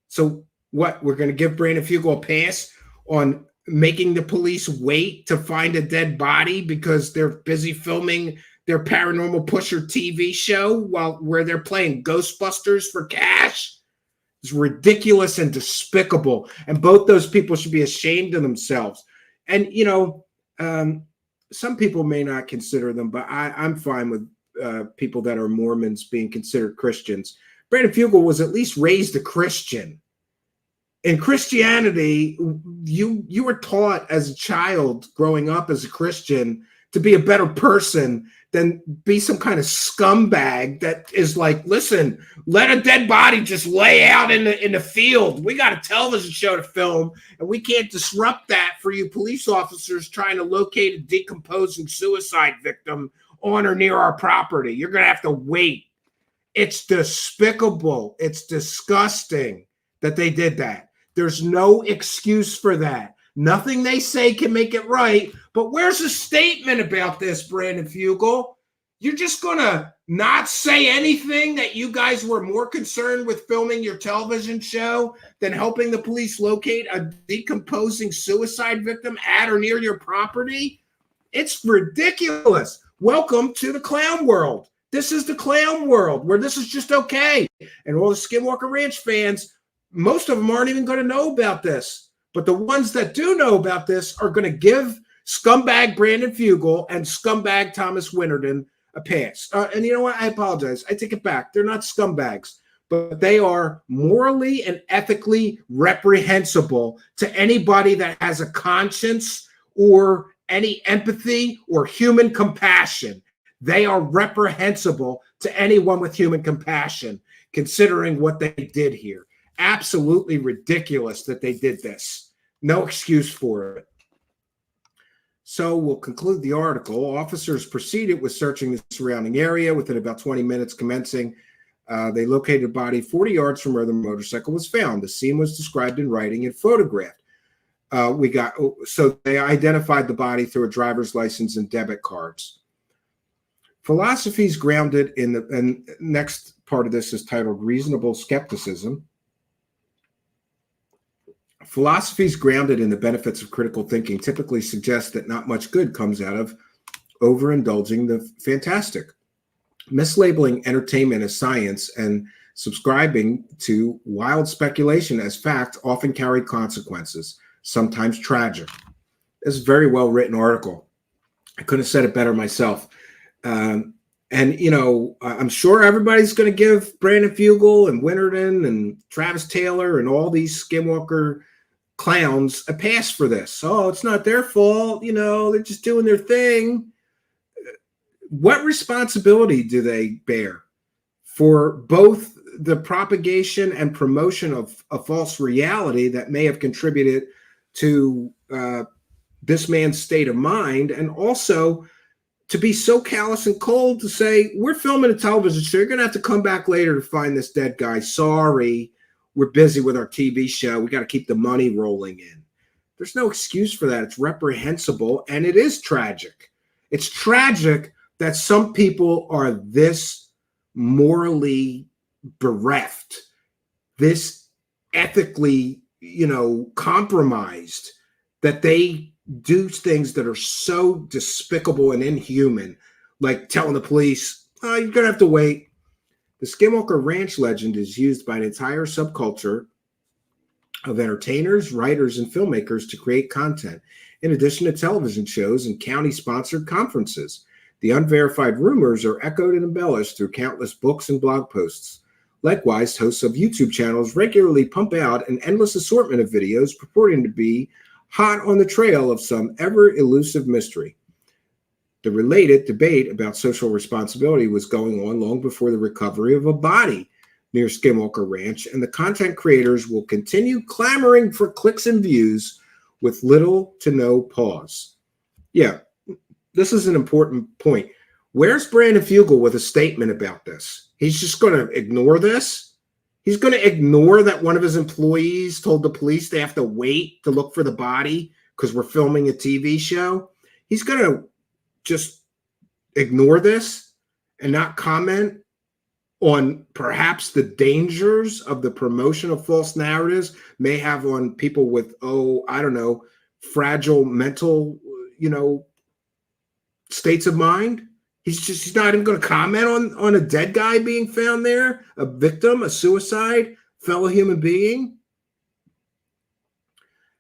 So what? We're going to give Brandon Fugel a pass on making the police wait to find a dead body because they're busy filming their Paranormal Pusher TV show where they're playing Ghostbusters for cash? It's ridiculous and despicable. And both those people should be ashamed of themselves. And, some people may not consider them, but I'm fine with people that are Mormons being considered Christians. Brandon Fugel was at least raised a Christian. In Christianity, you were taught as a child growing up as a Christian to be a better person than be some kind of scumbag that is like, listen, let a dead body just lay out in the field. We got a television show to film, and we can't disrupt that for you police officers trying to locate a decomposing suicide victim on or near our property. You're going to have to wait. It's despicable. It's disgusting that they did that. There's no excuse for that. Nothing they say can make it right. But where's a statement about this, Brandon Fugel? You're just going to not say anything that you guys were more concerned with filming your television show than helping the police locate a decomposing suicide victim at or near your property? It's ridiculous. Welcome to the clown world. This is the clown world where this is just okay. And all the Skinwalker Ranch fans, most of them aren't even going to know about this. But the ones that do know about this are going to give scumbag Brandon Fugel and scumbag Thomas Winterden a pass. And you know what? I apologize. I take it back. They're not scumbags, but they are morally and ethically reprehensible to anybody that has a conscience or any empathy or human compassion. They are reprehensible to anyone with human compassion, considering what they did here. Absolutely ridiculous that they did this. No excuse for it. So we'll conclude the article. Officers proceeded with searching the surrounding area. Within about 20 minutes commencing, they located a body 40 yards from where the motorcycle was found. The scene was described in writing and photographed. So they identified the body through a driver's license and debit cards. Philosophies grounded in and next part of this is titled Reasonable Skepticism. Philosophies grounded in the benefits of critical thinking typically suggest that not much good comes out of overindulging the fantastic. Mislabeling entertainment as science and subscribing to wild speculation as fact often carry consequences, sometimes tragic. This is a very well-written article. I couldn't have said it better myself. And, I'm sure everybody's going to give Brandon Fugel and Winterden and Travis Taylor and all these Skinwalker clowns a pass for this. Oh, it's not their fault. They're just doing their thing. What responsibility do they bear for both the propagation and promotion of a false reality that may have contributed to this man's state of mind, and also to be so callous and cold to say, we're filming a television show. You're going to have to come back later to find this dead guy. Sorry, we're busy with our TV show. We got to keep the money rolling in. There's no excuse for that. It's reprehensible, and it is tragic. It's tragic that some people are this morally bereft, this ethically, compromised, that they do things that are so despicable and inhuman, like telling the police, oh, you're going to have to wait. The Skinwalker Ranch legend is used by an entire subculture of entertainers, writers, and filmmakers to create content, in addition to television shows and county-sponsored conferences. The unverified rumors are echoed and embellished through countless books and blog posts. Likewise, hosts of YouTube channels regularly pump out an endless assortment of videos purporting to be hot on the trail of some ever-elusive mystery. The related debate about social responsibility was going on long before the recovery of a body near Skinwalker Ranch, and the content creators will continue clamoring for clicks and views with little to no pause. Yeah, this is an important point. Where's Brandon Fugel with a statement about this? He's just going to ignore this? He's going to ignore that one of his employees told the police they have to wait to look for the body because we're filming a TV show? He's going to just ignore this and not comment on perhaps the dangers of the promotion of false narratives may have on people with, fragile mental, states of mind. He's not even going to comment on a dead guy being found there, a victim, a suicide, fellow human being.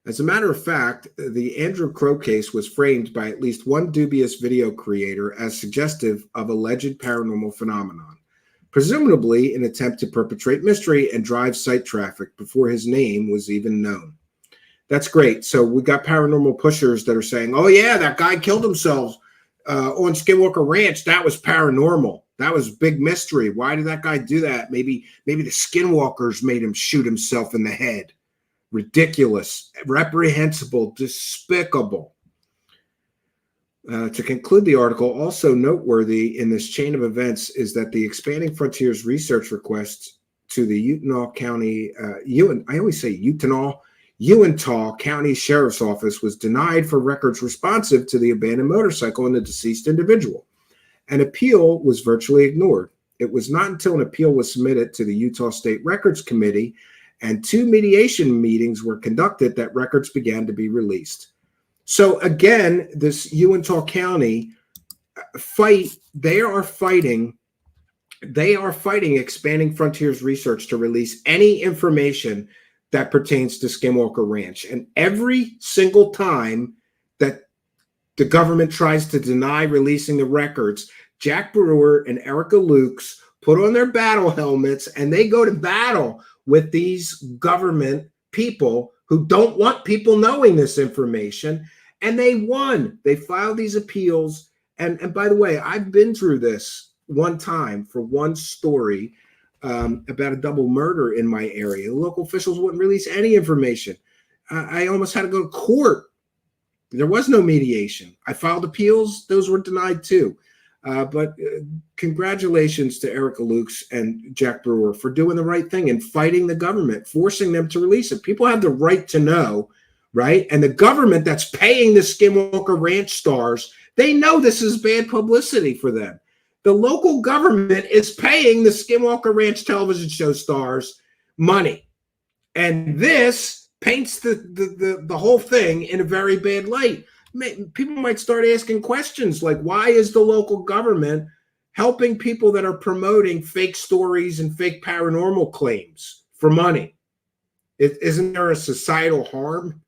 As a matter of fact, the Andrew Crow case was framed by at least one dubious video creator as suggestive of alleged paranormal phenomenon, presumably an attempt to perpetrate mystery and drive site traffic before his name was even known. That's great. So we got paranormal pushers that are saying, oh yeah, that guy killed himself on Skinwalker Ranch. That was paranormal. That was big mystery. Why did that guy do that? Maybe the Skinwalkers made him shoot himself in the head. Ridiculous, reprehensible, despicable. To conclude the article, also noteworthy in this chain of events is that the Expanding Frontiers research request to the Uintah County Sheriff's Office was denied for records responsive to the abandoned motorcycle and the deceased individual. An appeal was virtually ignored. It was not until an appeal was submitted to the Utah State Records Committee and 2 mediation meetings were conducted that records began to be released. So again, this Uintah County they are fighting Expanding Frontiers Research to release any information that pertains to Skinwalker Ranch. And every single time that the government tries to deny releasing the records, Jack Brewer and Erica Lukes put on their battle helmets and they go to battle with these government people who don't want people knowing this information. And they won. They filed these appeals. And by the way, I've been through this one time for one story about a double murder in my area. The local officials wouldn't release any information. I almost had to go to court. There was no mediation. I filed appeals. Those were denied too. But congratulations to Erica Lukes and Jack Brewer for doing the right thing and fighting the government, forcing them to release it. People have the right to know, right? And the government that's paying the Skinwalker Ranch stars, they know this is bad publicity for them. The local government is paying the Skinwalker Ranch television show stars money. And this paints the whole thing in a very bad light. People might start asking questions like, why is the local government helping people that are promoting fake stories and fake paranormal claims for money? Isn't there a societal harm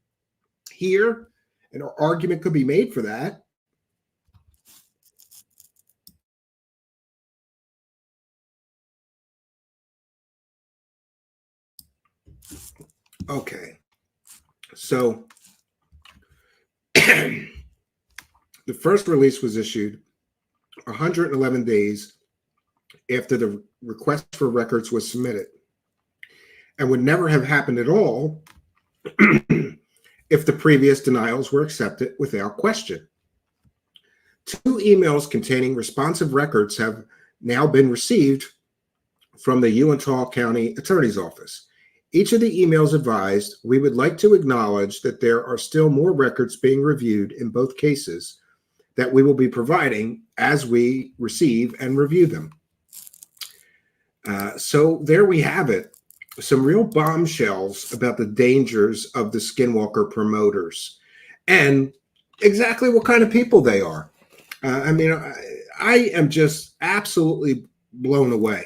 here? An argument could be made for that. Okay, so the first release was issued 111 days after the request for records was submitted, and would never have happened at all if the previous denials were accepted without question. 2 emails containing responsive records have now been received from the Uintah County Attorney's Office. Each of the emails advised, we would like to acknowledge that there are still more records being reviewed in both cases that we will be providing as we receive and review them. So there we have it. Some real bombshells about the dangers of the Skinwalker promoters and exactly what kind of people they are. I mean, I am just absolutely blown away.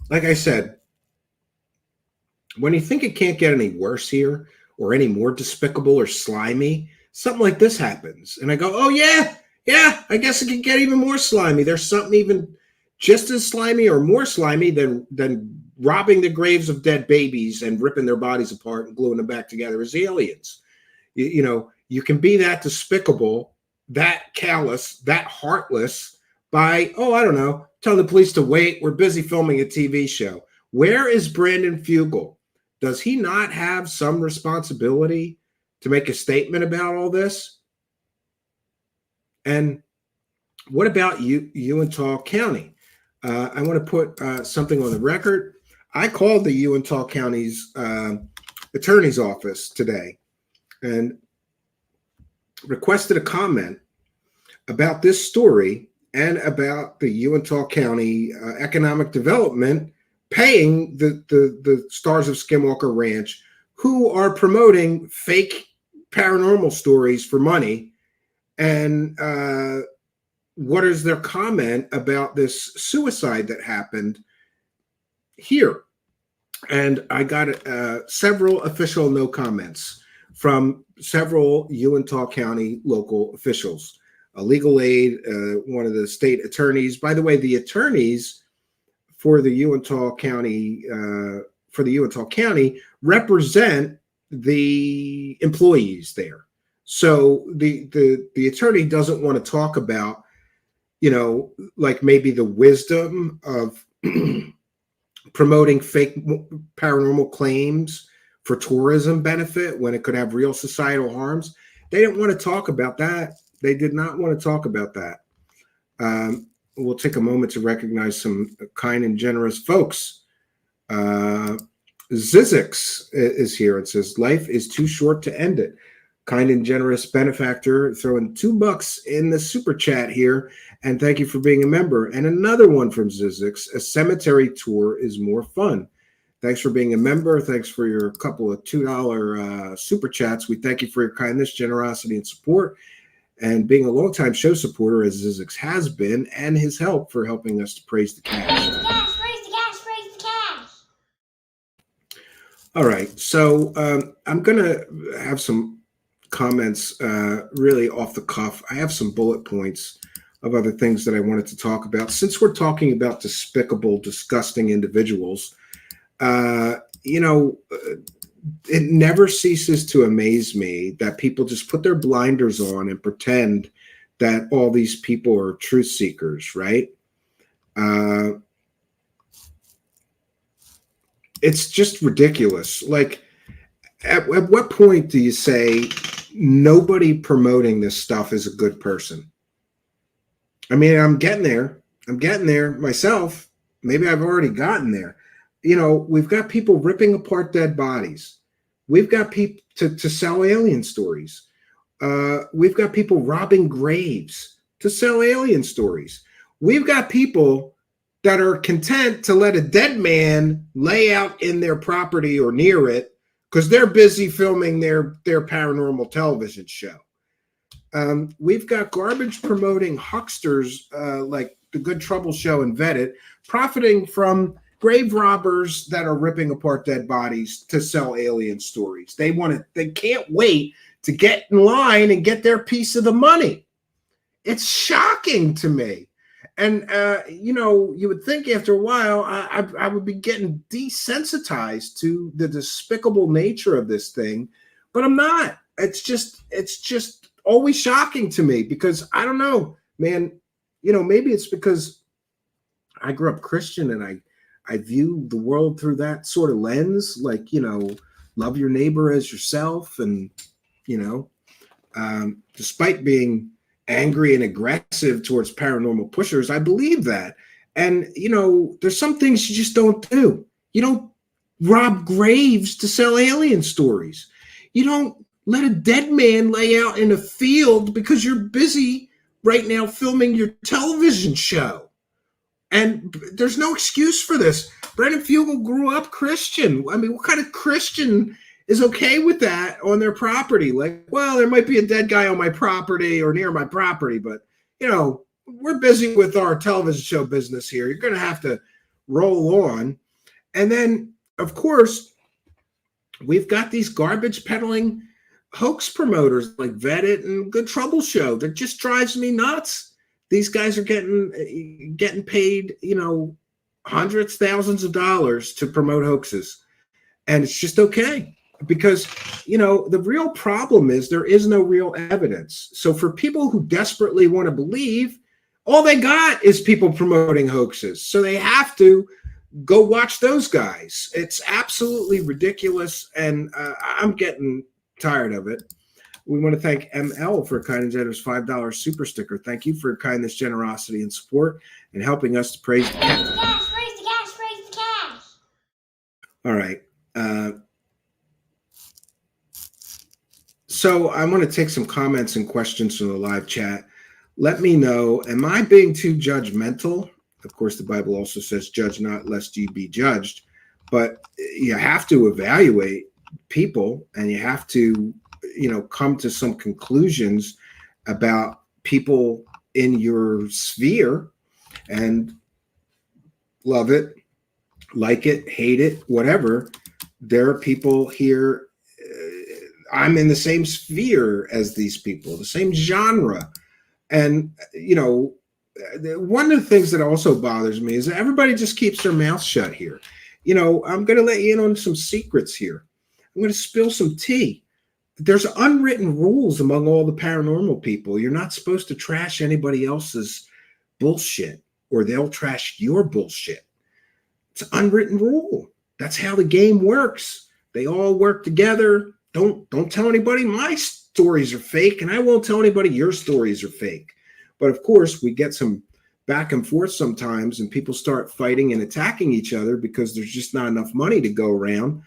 Like I said, when you think it can't get any worse here or any more despicable or slimy, something like this happens. And I go, oh, yeah, I guess it could get even more slimy. There's something even just as slimy or more slimy than robbing the graves of dead babies and ripping their bodies apart and gluing them back together as aliens. You know, you can be that despicable, that callous, that heartless by, oh, I don't know, tell the police to wait. We're busy filming a TV show. Where is Brandon Fugel? Does he not have some responsibility to make a statement about all this? And what about Uintah County? I want to put something on the record. I called the Uintah County's attorney's office today and requested a comment about this story and about the Uintah County economic development paying the stars of Skinwalker Ranch who are promoting fake paranormal stories for money. And what is their comment about this suicide that happened here? And I got several official no comments from several Uintah County local officials. A legal aid, one of the state attorneys. By the way, the attorneys for the Uintah County represent the employees there. So the attorney doesn't want to talk about, you know, like maybe the wisdom of promoting fake paranormal claims for tourism benefit when it could have real societal harms. They didn't want to talk about that. They did not want to talk about that. We'll take a moment to recognize some kind and generous folks. Zizix is here. It says, life is too short to end it. Kind and generous benefactor throwing $2 in the super chat here. And thank you for being a member. And another one from Zizix, a cemetery tour is more fun. Thanks for being a member. Thanks for your couple of $2 super chats. We thank you for your kindness, generosity, and support, and being a longtime show supporter as Zizix has been, and his help for helping us to praise the cash. Praise the cash, praise the cash, praise the cash. All right, so I'm going to have some comments really off the cuff. I have some bullet points of other things that I wanted to talk about. Since we're talking about despicable, disgusting individuals, you know, it never ceases to amaze me that people just put their blinders on and pretend that all these people are truth seekers, right? It's just ridiculous. Like, at what point do you say nobody promoting this stuff is a good person? I mean, I'm getting there. I'm getting there myself. Maybe I've already gotten there. You know, we've got people ripping apart dead bodies. We've got people to sell alien stories. We've got people robbing graves to sell alien stories. We've got people that are content to let a dead man lay out in their property or near it because they're busy filming their paranormal television show. We've got garbage promoting hucksters like the Good Trouble Show and Vetted profiting from grave robbers that are ripping apart dead bodies to sell alien stories. They can't wait to get in line and get their piece of the money. It's shocking to me. And, you know, you would think after a while, I would be getting desensitized to the despicable nature of this thing, but I'm not. It's just always shocking to me because I don't know, man. maybe it's because I grew up Christian and I view the world through that sort of lens, like, love your neighbor as yourself. And, despite being angry and aggressive towards paranormal pushers, I believe that. And, there's some things you just don't do. You don't rob graves to sell alien stories. You don't let a dead man lay out in a field because you're busy right now filming your television show. And there's no excuse for this. Brendan Fugel grew up Christian. I mean, what kind of Christian is okay with that on their property? Like, well, there might be a dead guy on my property or near my property, but, we're busy with our television show business here. You're going to have to roll on. And then, of course, we've got these garbage peddling hoax promoters like Vetted and Good Trouble Show. That just drives me nuts. These guys are getting paid, hundreds, thousands of dollars to promote hoaxes. And it's just okay. Because, the real problem is there is no real evidence. So for people who desperately want to believe, all they got is people promoting hoaxes. So they have to go watch those guys. It's absolutely ridiculous. And I'm getting tired of it. We want to thank ML for a kind and generous $5 super sticker. Thank you for your kindness, generosity, and support and helping us to praise the cat. Praise the cash, praise the cash, praise the cash. All right. So I want to take some comments and questions from the live chat. Let me know, am I being too judgmental? Of course, the Bible also says, judge not lest ye be judged. But you have to evaluate people and you have to, come to some conclusions about people in your sphere and love it, like it, hate it, whatever. There are people here. I'm in the same sphere as these people, the same genre. And, one of the things that also bothers me is that everybody just keeps their mouth shut here. I'm going to let you in on some secrets here. I'm going to spill some tea. There's unwritten rules among all the paranormal people. You're not supposed to trash anybody else's bullshit or they'll trash your bullshit. It's an unwritten rule. That's how the game works. They all work together. Don't tell anybody my stories are fake, and I won't tell anybody your stories are fake. But of course, we get some back and forth sometimes, and people start fighting and attacking each other because there's just not enough money to go around.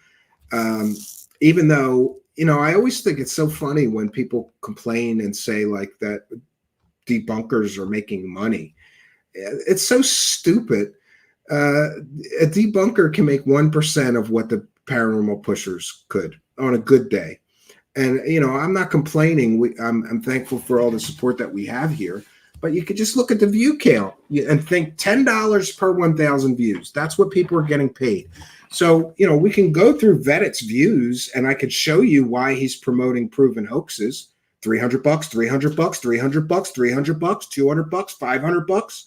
Even though, I always think it's so funny when people complain and say like that debunkers are making money. It's so stupid. A debunker can make 1% of what the paranormal pushers could on a good day. And, I'm not complaining. I'm thankful for all the support that we have here. But you could just look at the view count and think $10 per 1,000 views. That's what people are getting paid. So, we can go through Vettit's views and I could show you why he's promoting proven hoaxes. $300, $300, $300, $300, $200, $500, $500.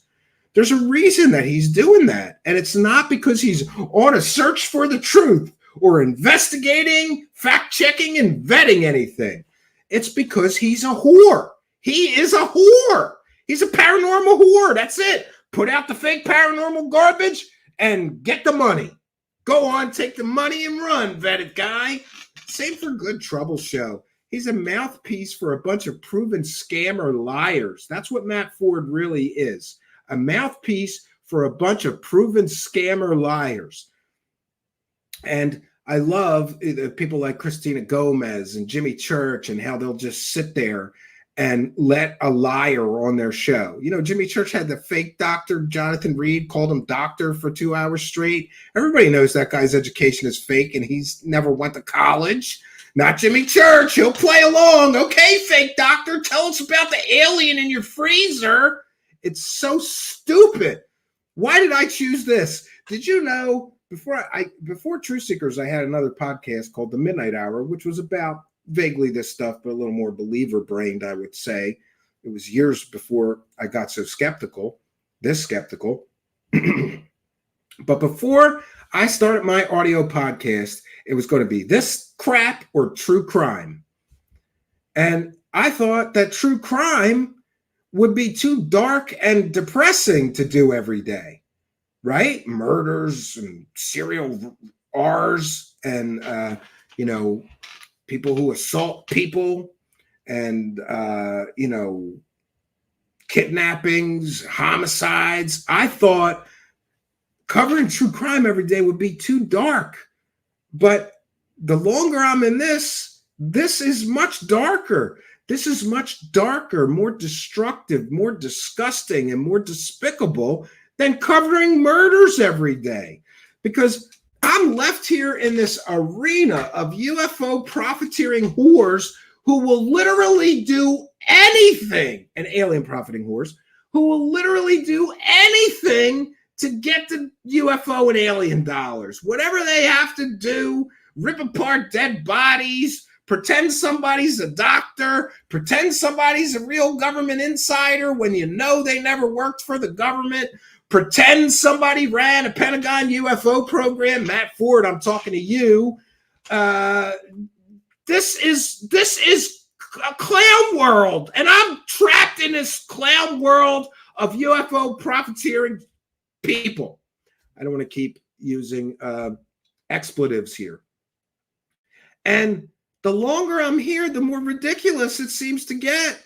There's a reason that he's doing that. And it's not because he's on a search for the truth or investigating, fact-checking, and vetting anything. It's because he's a whore. He is a whore. He's a paranormal whore. That's it. Put out the fake paranormal garbage and get the money. Go on, take the money and run, vetted guy. Same for Good Trouble Show. He's a mouthpiece for a bunch of proven scammer liars. That's what Matt Ford really is. A mouthpiece for a bunch of proven scammer liars. And I love people like Christina Gomez and Jimmy Church and how they'll just sit there and let a liar on their show. Jimmy Church had the fake doctor, Jonathan Reed, called him doctor for 2 hours straight. Everybody knows that guy's education is fake and he's never went to college. Not Jimmy Church. He'll play along. Okay, fake doctor, tell us about the alien in your freezer. It's so stupid. Why did I choose this? Did you know before Truth Seekers, I had another podcast called The Midnight Hour, which was about vaguely this stuff, but a little more believer-brained, I would say. It was years before I got so skeptical. But before I started my audio podcast, it was going to be this crap or true crime. And I thought that true crime would be too dark and depressing to do every day, right? Murders and serial R's and, people who assault people and, kidnappings, homicides. I thought covering true crime every day would be too dark. But the longer I'm in this is much darker. This is much darker, more destructive, more disgusting, and more despicable than covering murders every day. Because I'm left here in this arena of UFO profiteering whores who will literally do anything, and alien profiting whores, who will literally do anything to get the UFO and alien dollars. Whatever they have to do, rip apart dead bodies, pretend somebody's a doctor, pretend somebody's a real government insider when you know they never worked for the government, pretend somebody ran a Pentagon UFO program. Matt Ford, I'm talking to you. This is a clown world, and I'm trapped in this clown world of UFO profiteering people. I don't want to keep using expletives here. And the longer I'm here, the more ridiculous it seems to get.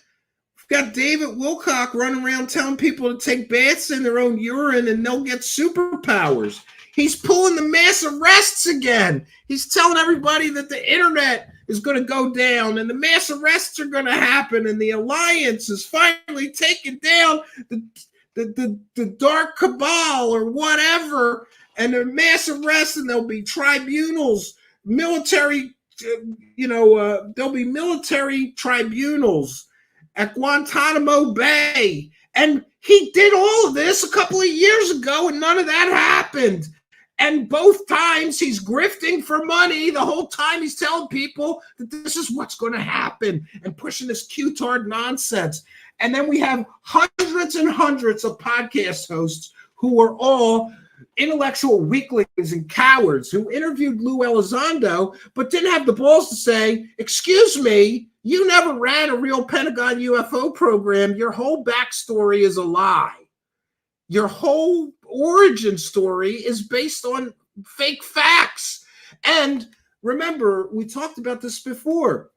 We've got David Wilcock running around telling people to take baths in their own urine and they'll get superpowers. He's pulling the mass arrests again. He's telling everybody that the internet is going to go down and the mass arrests are going to happen and the alliance is finally taking down the dark cabal or whatever, and the mass arrests, and there'll be tribunals, military, there'll be military tribunals at Guantanamo Bay. And he did all of this a couple of years ago, and none of that happened. And both times he's grifting for money. The whole time he's telling people that this is what's going to happen and pushing this Q-tard nonsense. And then we have hundreds and hundreds of podcast hosts who are all intellectual weaklings and cowards who interviewed Lou Elizondo, but didn't have the balls to say, excuse me, you never ran a real Pentagon UFO program. Your whole backstory is a lie. Your whole origin story is based on fake facts. And remember, we talked about this before.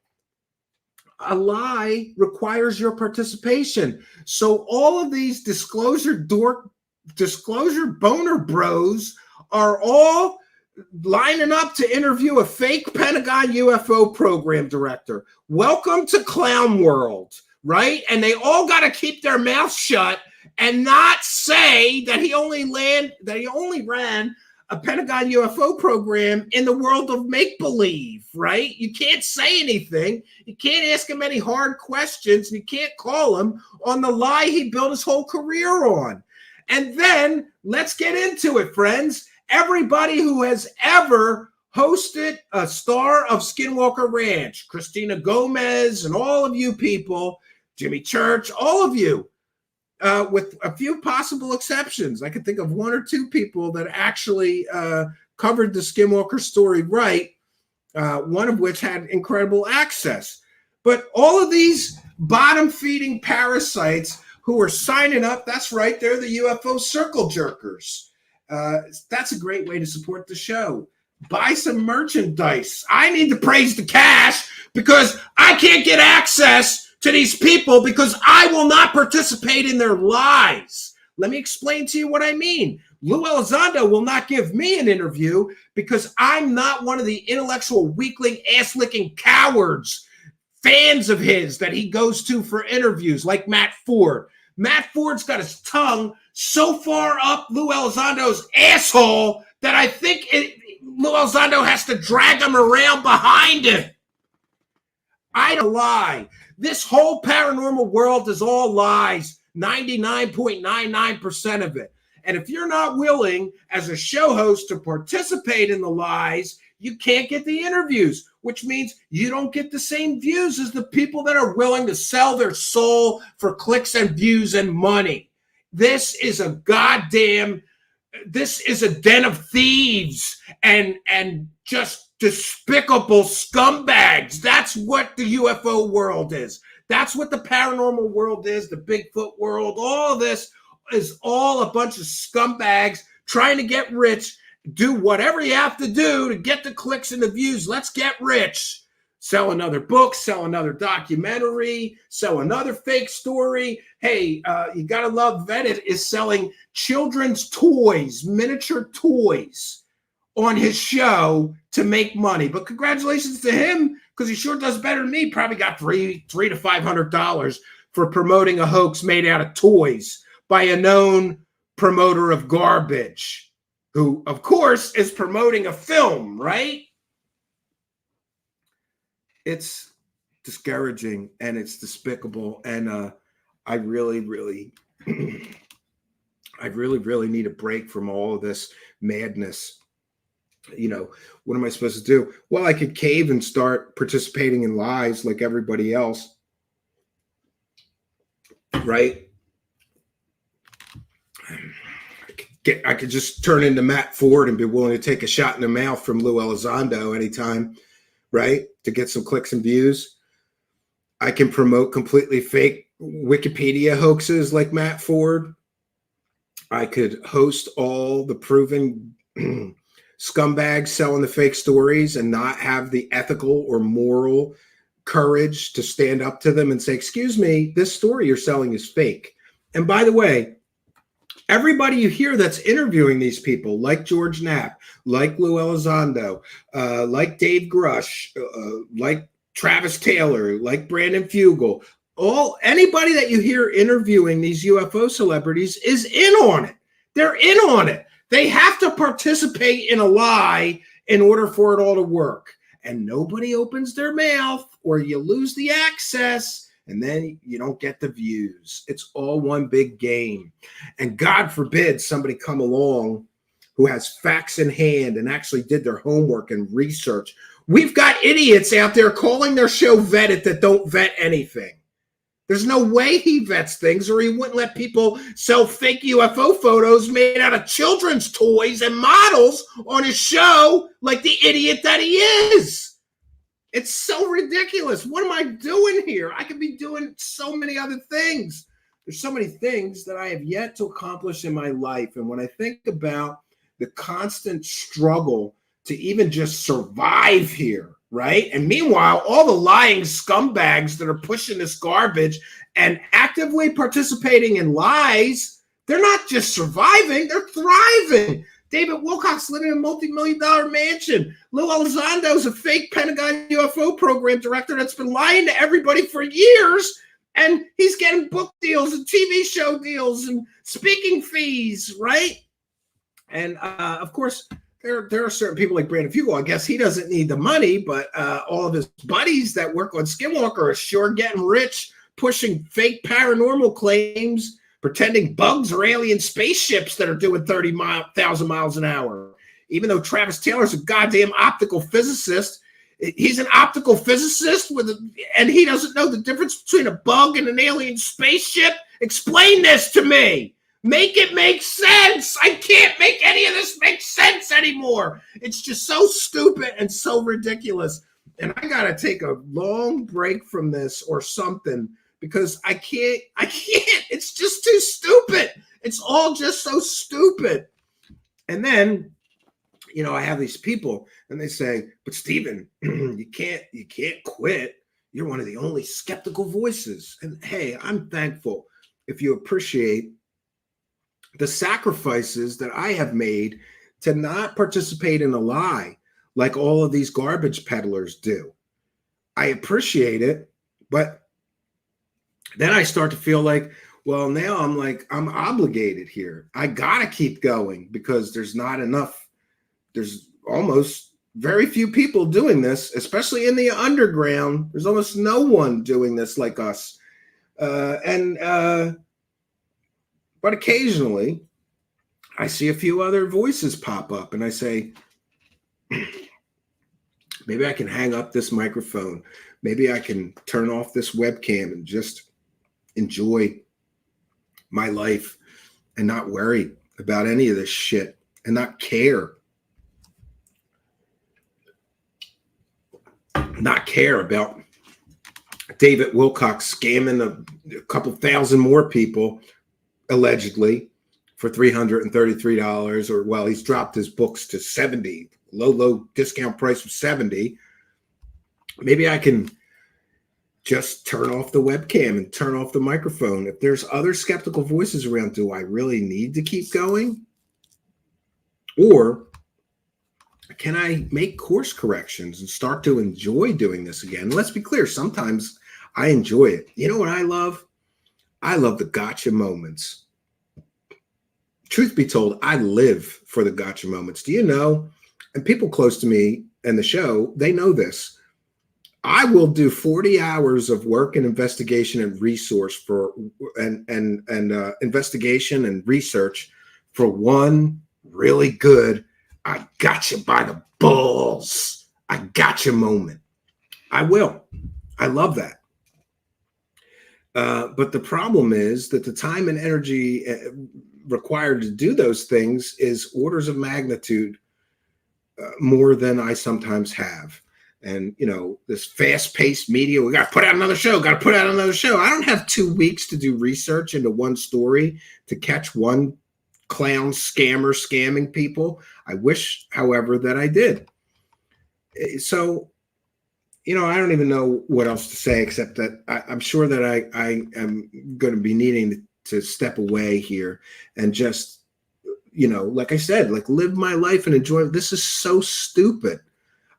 A lie requires your participation. So all of these disclosure boner bros are all lining up to interview a fake Pentagon UFO program director. Welcome to Clown World, right? And they all got to keep their mouths shut and not say that he only ran a Pentagon UFO program in the world of make-believe, right? You can't say anything. You can't ask him any hard questions. And you can't call him on the lie he built his whole career on. And then let's get into it, friends. Everybody who has ever hosted a star of Skinwalker Ranch, Christina Gomez and all of you people, Jimmy Church, all of you, with a few possible exceptions. I could think of one or two people that actually covered the Skinwalker story right, one of which had incredible access. But all of these bottom-feeding parasites who are signing up, that's right, they're the UFO circle jerkers. That's a great way to support the show. Buy some merchandise. I need to praise the cash because I can't get access to these people because I will not participate in their lies. Let me explain to you what I mean. Lou Elizondo will not give me an interview because I'm not one of the intellectual weakling, ass-licking cowards, fans of his that he goes to for interviews like Matt Ford. Matt Ford's got his tongue so far up Lou Elizondo's asshole that I think Lou Elizondo has to drag him around behind him. I don't lie. This whole paranormal world is all lies, 99.99% of it. And if you're not willing as a show host to participate in the lies, you can't get the interviews, which means you don't get the same views as the people that are willing to sell their soul for clicks and views and money. This is a den of thieves and just despicable scumbags. That's what the UFO world is. That's what the paranormal world is, the Bigfoot world. All of this is all a bunch of scumbags trying to get rich, do whatever you have to do to get the clicks and the views. Let's get rich. Sell another book, sell another documentary, sell another fake story. Hey, you got to love Vetted is selling children's toys, miniature toys on his show to make money. But congratulations to him, because he sure does better than me. Probably got $300 to $500 for promoting a hoax made out of toys by a known promoter of garbage, who, of course, is promoting a film, right? It's discouraging and it's despicable. And I really, really need a break from all of this madness. You know, what am I supposed to do? Well, I could cave and start participating in lies like everybody else, right? I could just turn into Matt Ford and be willing to take a shot in the mouth from Lou Elizondo anytime, right? To get some clicks and views. I can promote completely fake Wikipedia hoaxes like Matt Ford. I could host all the proven scumbags selling the fake stories and not have the ethical or moral courage to stand up to them and say, excuse me, this story you're selling is fake. And by the way, everybody you hear that's interviewing these people, like George Knapp, like Lou Elizondo, like Dave Grush, like Travis Taylor, like Brandon Fugel, anybody that you hear interviewing these UFO celebrities is in on it. They're in on it. They have to participate in a lie in order for it all to work. And nobody opens their mouth, or you lose the access, and then you don't get the views. It's all one big game. And God forbid somebody come along who has facts in hand and actually did their homework and research. We've got idiots out there calling their show Vetted that don't vet anything. There's no way he vets things, or he wouldn't let people sell fake UFO photos made out of children's toys and models on his show like the idiot that he is. It's so ridiculous. What am I doing here? I could be doing so many other things. There's so many things that I have yet to accomplish in my life. And when I think about the constant struggle to even just survive here, right? And meanwhile, all the lying scumbags that are pushing this garbage and actively participating in lies, they're not just surviving, they're thriving. David Wilcox living in a multi-million-dollar mansion. Lou Elizondo's a fake Pentagon UFO program director that's been lying to everybody for years, and he's getting book deals and TV show deals and speaking fees, right? And of course, there are certain people like Brandon Fugel. I guess he doesn't need the money, but all of his buddies that work on Skinwalker are sure getting rich, pushing fake paranormal claims, pretending bugs are alien spaceships that are doing 30,000 miles an hour. Even though Travis Taylor's a goddamn optical physicist, he's an optical physicist and he doesn't know the difference between a bug and an alien spaceship. Explain this to me. Make it make sense. I can't make any of this make sense anymore. It's just so stupid and so ridiculous. And I got to take a long break from this or something, because I can't. It's just too stupid. It's all just so stupid. And then, you know, I have these people and they say, but Stephen, you can't quit. You're one of the only skeptical voices. And hey, I'm thankful if you appreciate the sacrifices that I have made to not participate in a lie like all of these garbage peddlers do. I appreciate it, but then I start to feel like, well, now I'm obligated here. I got to keep going because there's not enough. There's almost very few people doing this, especially in the underground. There's almost no one doing this like us. But occasionally I see a few other voices pop up and I say, maybe I can hang up this microphone. Maybe I can turn off this webcam and just enjoy my life and not worry about any of this shit and not care. not care about David Wilcox scamming a couple thousand more people, allegedly, for $333, or well, he's dropped his books to 70, low discount price of 70. Maybe I can just turn off the webcam and turn off the microphone. If there's other skeptical voices around, do I really need to keep going? Or can I make course corrections and start to enjoy doing this again? Let's be clear, sometimes I enjoy it. You know what I love? I love the gotcha moments. Truth be told, I live for the gotcha moments. Do you know? And people close to me and the show, they know this. I will do 40 hours of work and investigation and resource for investigation and research for one really good I got you by the balls, I got you moment. I will. I love that. But the problem is that the time and energy required to do those things is orders of magnitude more than I sometimes have. And, you know, this fast-paced media, we got to put out another show, got to put out another show. I don't have 2 weeks to do research into one story to catch one clown scammer scamming people. I wish, however, that I did. So, you know, I don't even know what else to say, except that I'm sure that I am going to be needing to step away here and just, you know, like I said, like live my life and enjoy. This is so stupid.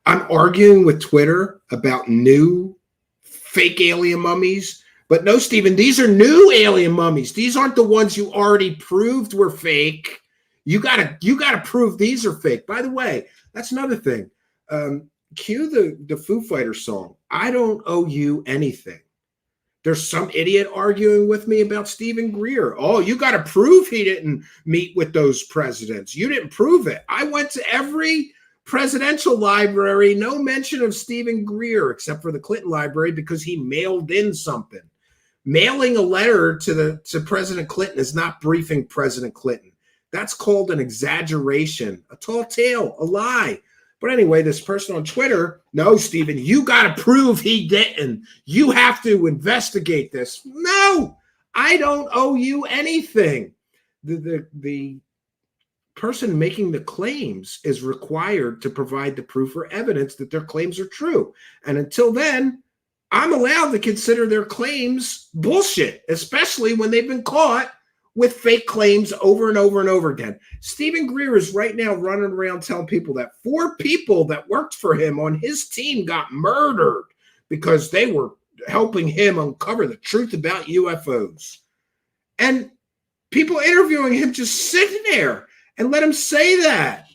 I'm arguing with Twitter about new fake alien mummies, but no, Stephen, these are new alien mummies. These aren't the ones you already proved were fake. You gotta prove these are fake. By the way, that's another thing. Cue the Foo Fighters song. I don't owe you anything. There's some idiot arguing with me about Stephen Greer. Oh, you got to prove he didn't meet with those presidents. You didn't prove it. I went to every presidential library, no mention of Stephen Greer, except for the Clinton library, because he mailed in something. Mailing a letter to President Clinton is not briefing President Clinton. That's called an exaggeration, a tall tale, a lie. But anyway, this person on Twitter, no, Stephen, you got to prove he didn't. You have to investigate this. No, I don't owe you anything. The person making the claims is required to provide the proof or evidence that their claims are true. And until then, I'm allowed to consider their claims bullshit, especially when they've been caught with fake claims over and over and over again. Stephen Greer is right now running around telling people that 4 people that worked for him on his team got murdered because they were helping him uncover the truth about UFOs. And people interviewing him just sitting there and let him say that.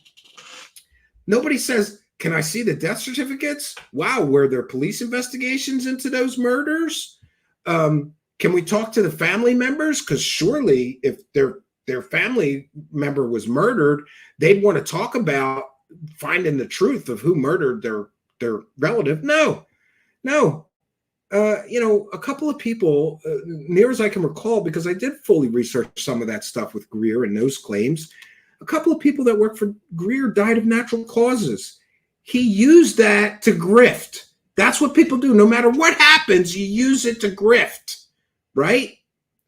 Nobody says, can I see the death certificates? Wow, were there police investigations into those murders? Can we talk to the family members? Because surely if their family member was murdered, they'd want to talk about finding the truth of who murdered their relative. No. You know, a couple of people, near as I can recall, because I did fully research some of that stuff with Greer and those claims, a couple of people that worked for Greer died of natural causes. He used that to grift. That's what people do. No matter what happens, you use it to grift, right?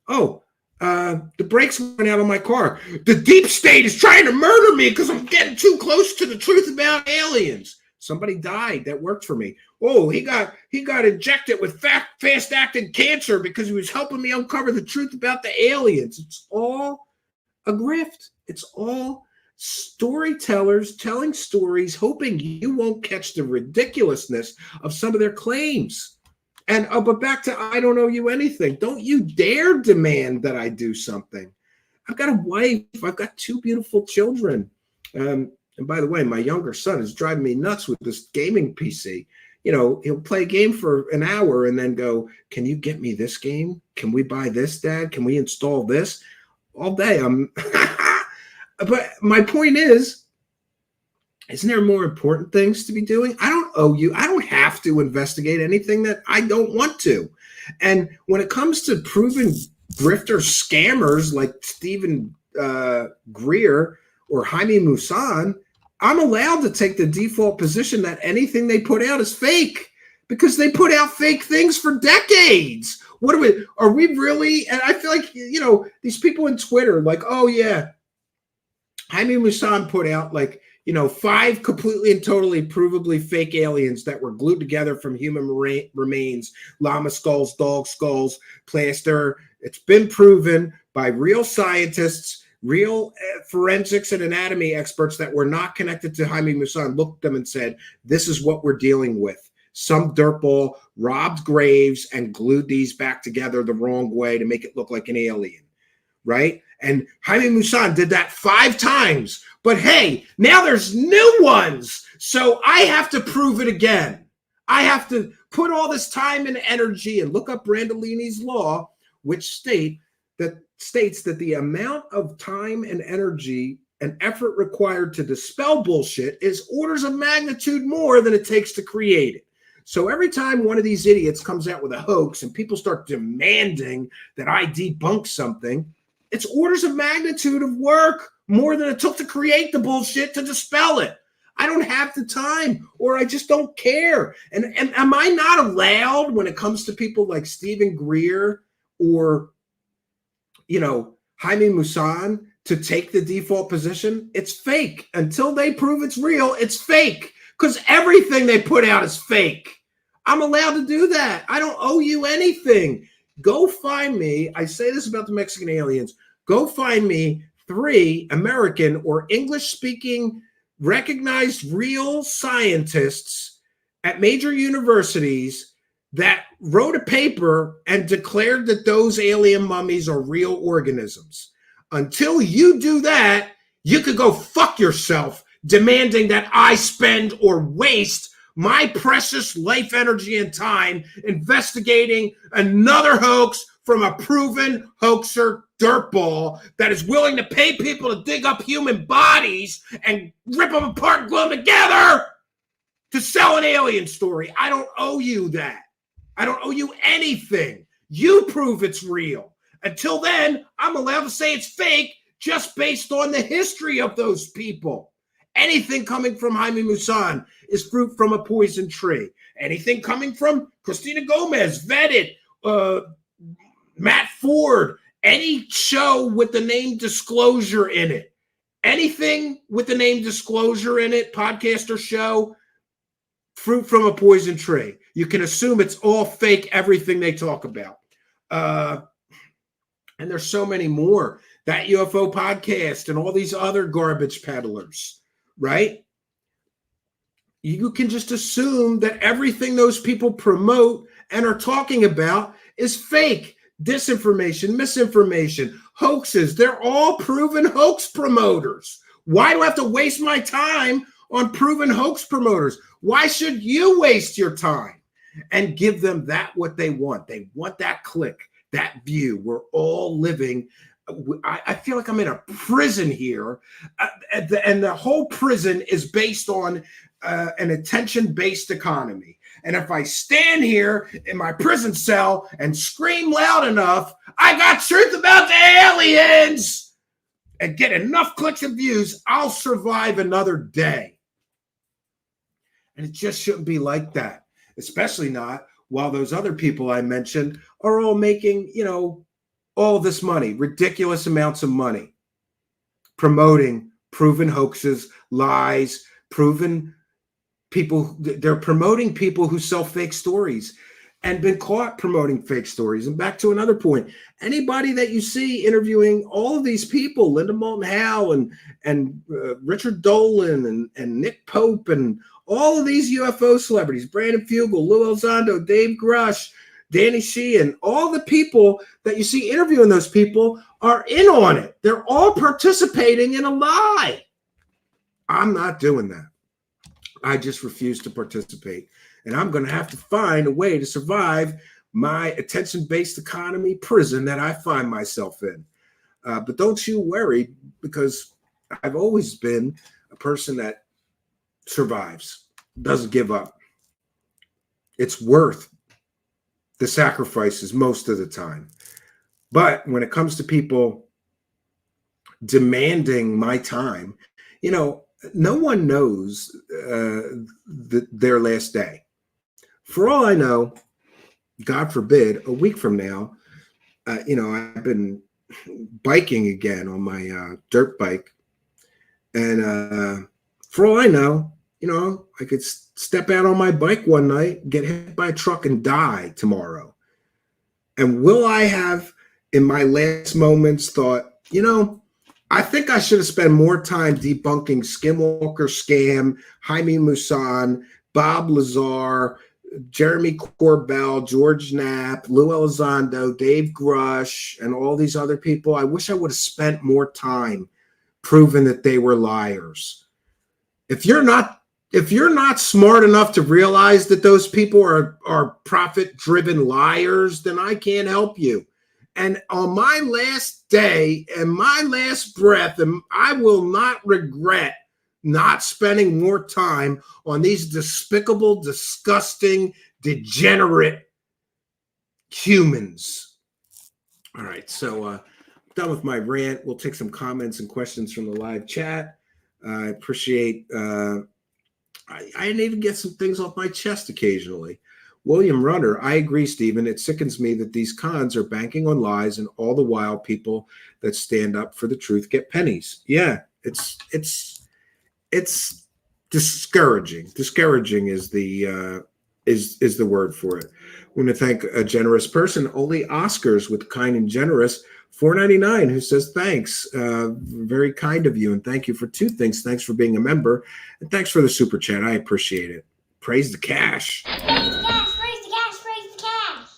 Oh, the brakes went out on my car. The deep state is trying to murder me because I'm getting too close to the truth about aliens. Somebody died that worked for me. Oh, he got injected with fast-acting cancer because he was helping me uncover the truth about the aliens. It's all a grift. It's all storytellers telling stories, hoping you won't catch the ridiculousness of some of their claims. And but back to I don't owe you anything. Don't you dare demand that I do something. I've got a wife. I've got 2 beautiful children. And by the way, my younger son is driving me nuts with this gaming PC. You know, he'll play a game for an hour and then go, can you get me this game? Can we buy this, Dad? Can we install this? All day. But my point is, isn't there more important things to be doing? I don't owe you. I don't have to investigate anything that I don't want to. And when it comes to proving grifter scammers like Stephen Greer or Jaime Maussan, I'm allowed to take the default position that anything they put out is fake. because they put out fake things for decades. Are we really? And I feel like, these people on Twitter, like, oh yeah, Jaime Maussan put out 5 completely and totally provably fake aliens that were glued together from human remains, llama skulls, dog skulls, plaster. It's been proven by real scientists, real forensics and anatomy experts that were not connected to Jaime Maussan, looked at them and said, this is what we're dealing with. Some dirtball robbed graves and glued these back together the wrong way to make it look like an alien, right? And Jaime Maussan did that 5 times. But hey, now there's new ones. So I have to prove it again. I have to put all this time and energy and look up Brandolini's law, which states that the amount of time and energy and effort required to dispel bullshit is orders of magnitude more than it takes to create it. So every time one of these idiots comes out with a hoax and people start demanding that I debunk something, it's orders of magnitude of work more than it took to create the bullshit to dispel it. I don't have the time, or I just don't care. And am I not allowed, when it comes to people like Stephen Greer or, Jaime Maussan, to take the default position? It's fake. Until they prove it's real, it's fake. Because everything they put out is fake. I'm allowed to do that. I don't owe you anything. Go find me. I say this about the Mexican aliens. Go find me 3 American or English-speaking recognized real scientists at major universities that wrote a paper and declared that those alien mummies are real organisms. Until you do that, you could go fuck yourself demanding that I spend or waste my precious life, energy, and time investigating another hoax from a proven hoaxer dirtball that is willing to pay people to dig up human bodies and rip them apart and glue them together to sell an alien story. I don't owe you that. I don't owe you anything. You prove it's real. Until then, I'm allowed to say it's fake just based on the history of those people. Anything coming from Jaime Maussan is fruit from a poison tree. Anything coming from Christina Gomez, vetted, Matt Ford, any show with the name Disclosure in it, anything with the name Disclosure in it, podcast or show, fruit from a poison tree. You can assume it's all fake, everything they talk about. And there's so many more. That UFO podcast and all these other garbage peddlers, right? You can just assume that everything those people promote and are talking about is fake. Disinformation, misinformation, hoaxes. They're all proven hoax promoters. Why do I have to waste my time on proven hoax promoters? Why should you waste your time and give them what they want? They want that click, that view. We're all living. I feel like I'm in a prison here, and the whole prison is based on an attention-based economy. And if I stand here in my prison cell and scream loud enough, I got truth about the aliens, and get enough clicks and views, I'll survive another day. And it just shouldn't be like that, especially not while those other people I mentioned are all making, all this money, ridiculous amounts of money, promoting proven hoaxes, lies, proven people. They're promoting people who sell fake stories and been caught promoting fake stories. And back to another point, anybody that you see interviewing all of these people, Linda Moulton Howe and Richard Dolan and Nick Pope and all of these UFO celebrities, Brandon Fugel, Lou Elizondo, Dave Grush, Danny Sheehan, all the people that you see interviewing those people are in on it. They're all participating in a lie. I'm not doing that. I just refuse to participate. And I'm going to have to find a way to survive my attention-based economy prison that I find myself in. But don't you worry, because I've always been a person that survives, doesn't give up. It's worth the sacrifices most of the time. But when it comes to people demanding my time, no one knows their last day. For all I know, God forbid, a week from now, I've been biking again on my dirt bike. And for all I know, I could step out on my bike one night, get hit by a truck, and die tomorrow. And will I have, in my last moments, thought, I think I should have spent more time debunking Skinwalker scam, Jaime Maussan, Bob Lazar, Jeremy Corbell, George Knapp, Lou Elizondo, Dave Grush, and all these other people. I wish I would have spent more time proving that they were liars. If you're not smart enough to realize that those people are profit-driven liars, then I can't help you. And on my last day and my last breath, and I will not regret not spending more time on these despicable, disgusting, degenerate humans. All right, so done with my rant. We'll take some comments and questions from the live chat. I appreciate I need to get some things off my chest occasionally. William Runner, I agree, Stephen. It sickens me that these cons are banking on lies, and all the while people that stand up for the truth get pennies. Yeah, it's discouraging. Discouraging is the word for it. I want to thank a generous person, only Oscars with kind and generous, $4.99, who says thanks. Very kind of you, and thank you for two things. Thanks for being a member, and thanks for the super chat. I appreciate it. Praise the cash. Praise the cash, praise the cash, praise the cash.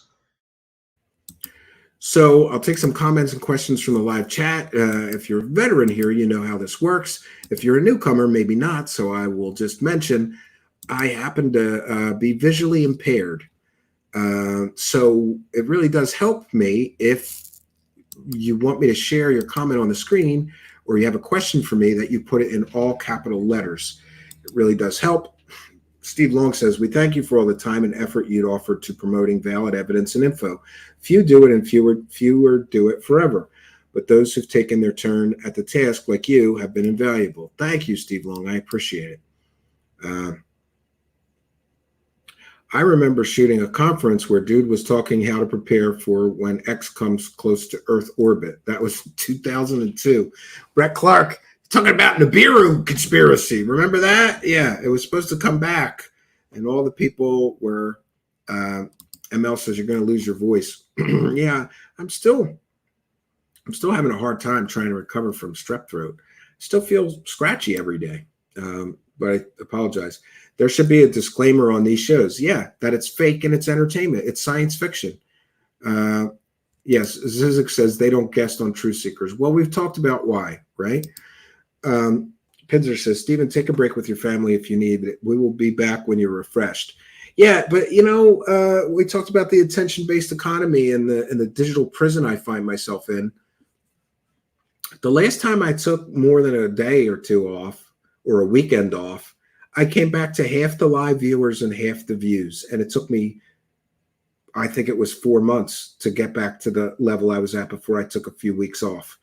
So I'll take some comments and questions from the live chat. If you're a veteran here, you know how this works. If you're a newcomer, maybe not. So I will just mention I happen to be visually impaired. So it really does help me if you want me to share your comment on the screen, or you have a question for me, that you put it in all capital letters. It really does help. Steve Long says, we thank you for all the time and effort you'd offered to promoting valid evidence and info. Few do it, and fewer do it forever. But those who've taken their turn at the task, like you, have been invaluable. Thank you, Steve Long. I appreciate it. I remember shooting a conference where dude was talking how to prepare for when X comes close to Earth orbit. That was 2002. Brett Clark talking about Nibiru conspiracy. Remember that? Yeah, it was supposed to come back, and all the people were. ML says you're going to lose your voice. Yeah, I'm still having a hard time trying to recover from strep throat. Still feel scratchy every day, but I apologize. There should be a disclaimer on these shows. Yeah, that it's fake and it's entertainment. It's science fiction. Yes, Zizek says they don't guest on Truth Seekers. Well, we've talked about why, right? Pinzer says, Stephen, take a break with your family if you need it. We will be back when you're refreshed. Yeah, but we talked about the attention-based economy and the digital prison I find myself in. The last time I took more than a day or two off, or a weekend off, I came back to half the live viewers and half the views. And it took me, I think it was 4 months to get back to the level I was at before I took a few weeks off.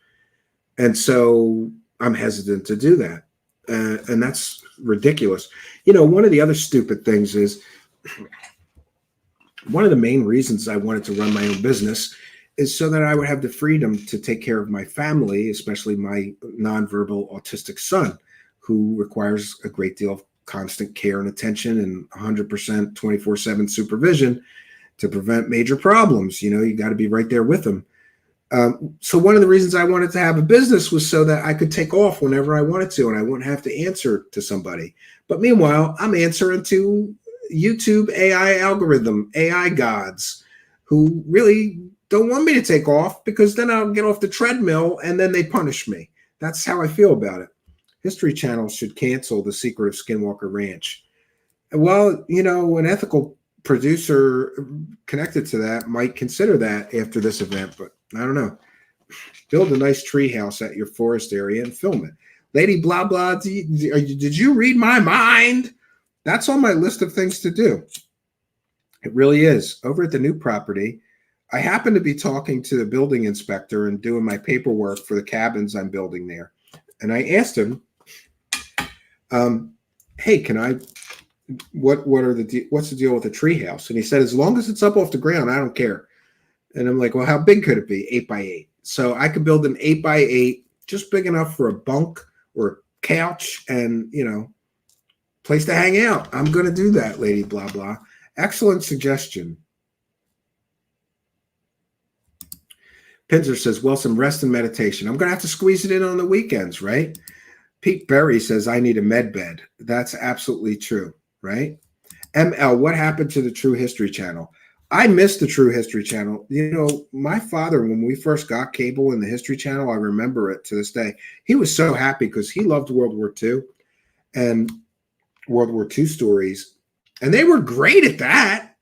And so I'm hesitant to do that. And that's ridiculous. One of the other stupid things is, one of the main reasons I wanted to run my own business is so that I would have the freedom to take care of my family, especially my nonverbal autistic son, who requires a great deal of constant care and attention and 100% 24/7 supervision to prevent major problems. You got to be right there with him. So one of the reasons I wanted to have a business was so that I could take off whenever I wanted to, and I wouldn't have to answer to somebody. But meanwhile, I'm answering to YouTube AI algorithm, AI gods, who really don't want me to take off, because then I'll get off the treadmill and then they punish me. That's how I feel about it. History Channel should cancel The Secret of Skinwalker Ranch. Well, an ethical producer connected to that might consider that after this event, but I don't know. Build a nice tree house at your forest area and film it. Lady blah blah, did you read my mind? That's on my list of things to do. It really is. Over at the new property, I happen to be talking to the building inspector and doing my paperwork for the cabins I'm building there. And I asked him, hey, can I what's the deal with the treehouse? And he said, as long as it's up off the ground, I don't care. And I'm like, well, how big could it be? 8x8. So I could build an 8x8, just big enough for a bunk or a couch and, place to hang out. I'm going to do that, lady blah, blah. Excellent suggestion. Pinzer says, well, some rest and meditation. I'm going to have to squeeze it in on the weekends, right? Pete Berry says, I need a med bed. That's absolutely true, right? ML, what happened to the True History Channel? I missed the True History Channel. My father, when we first got cable in the History Channel, I remember it to this day. He was so happy because he loved World War II and World War II stories. And they were great at that.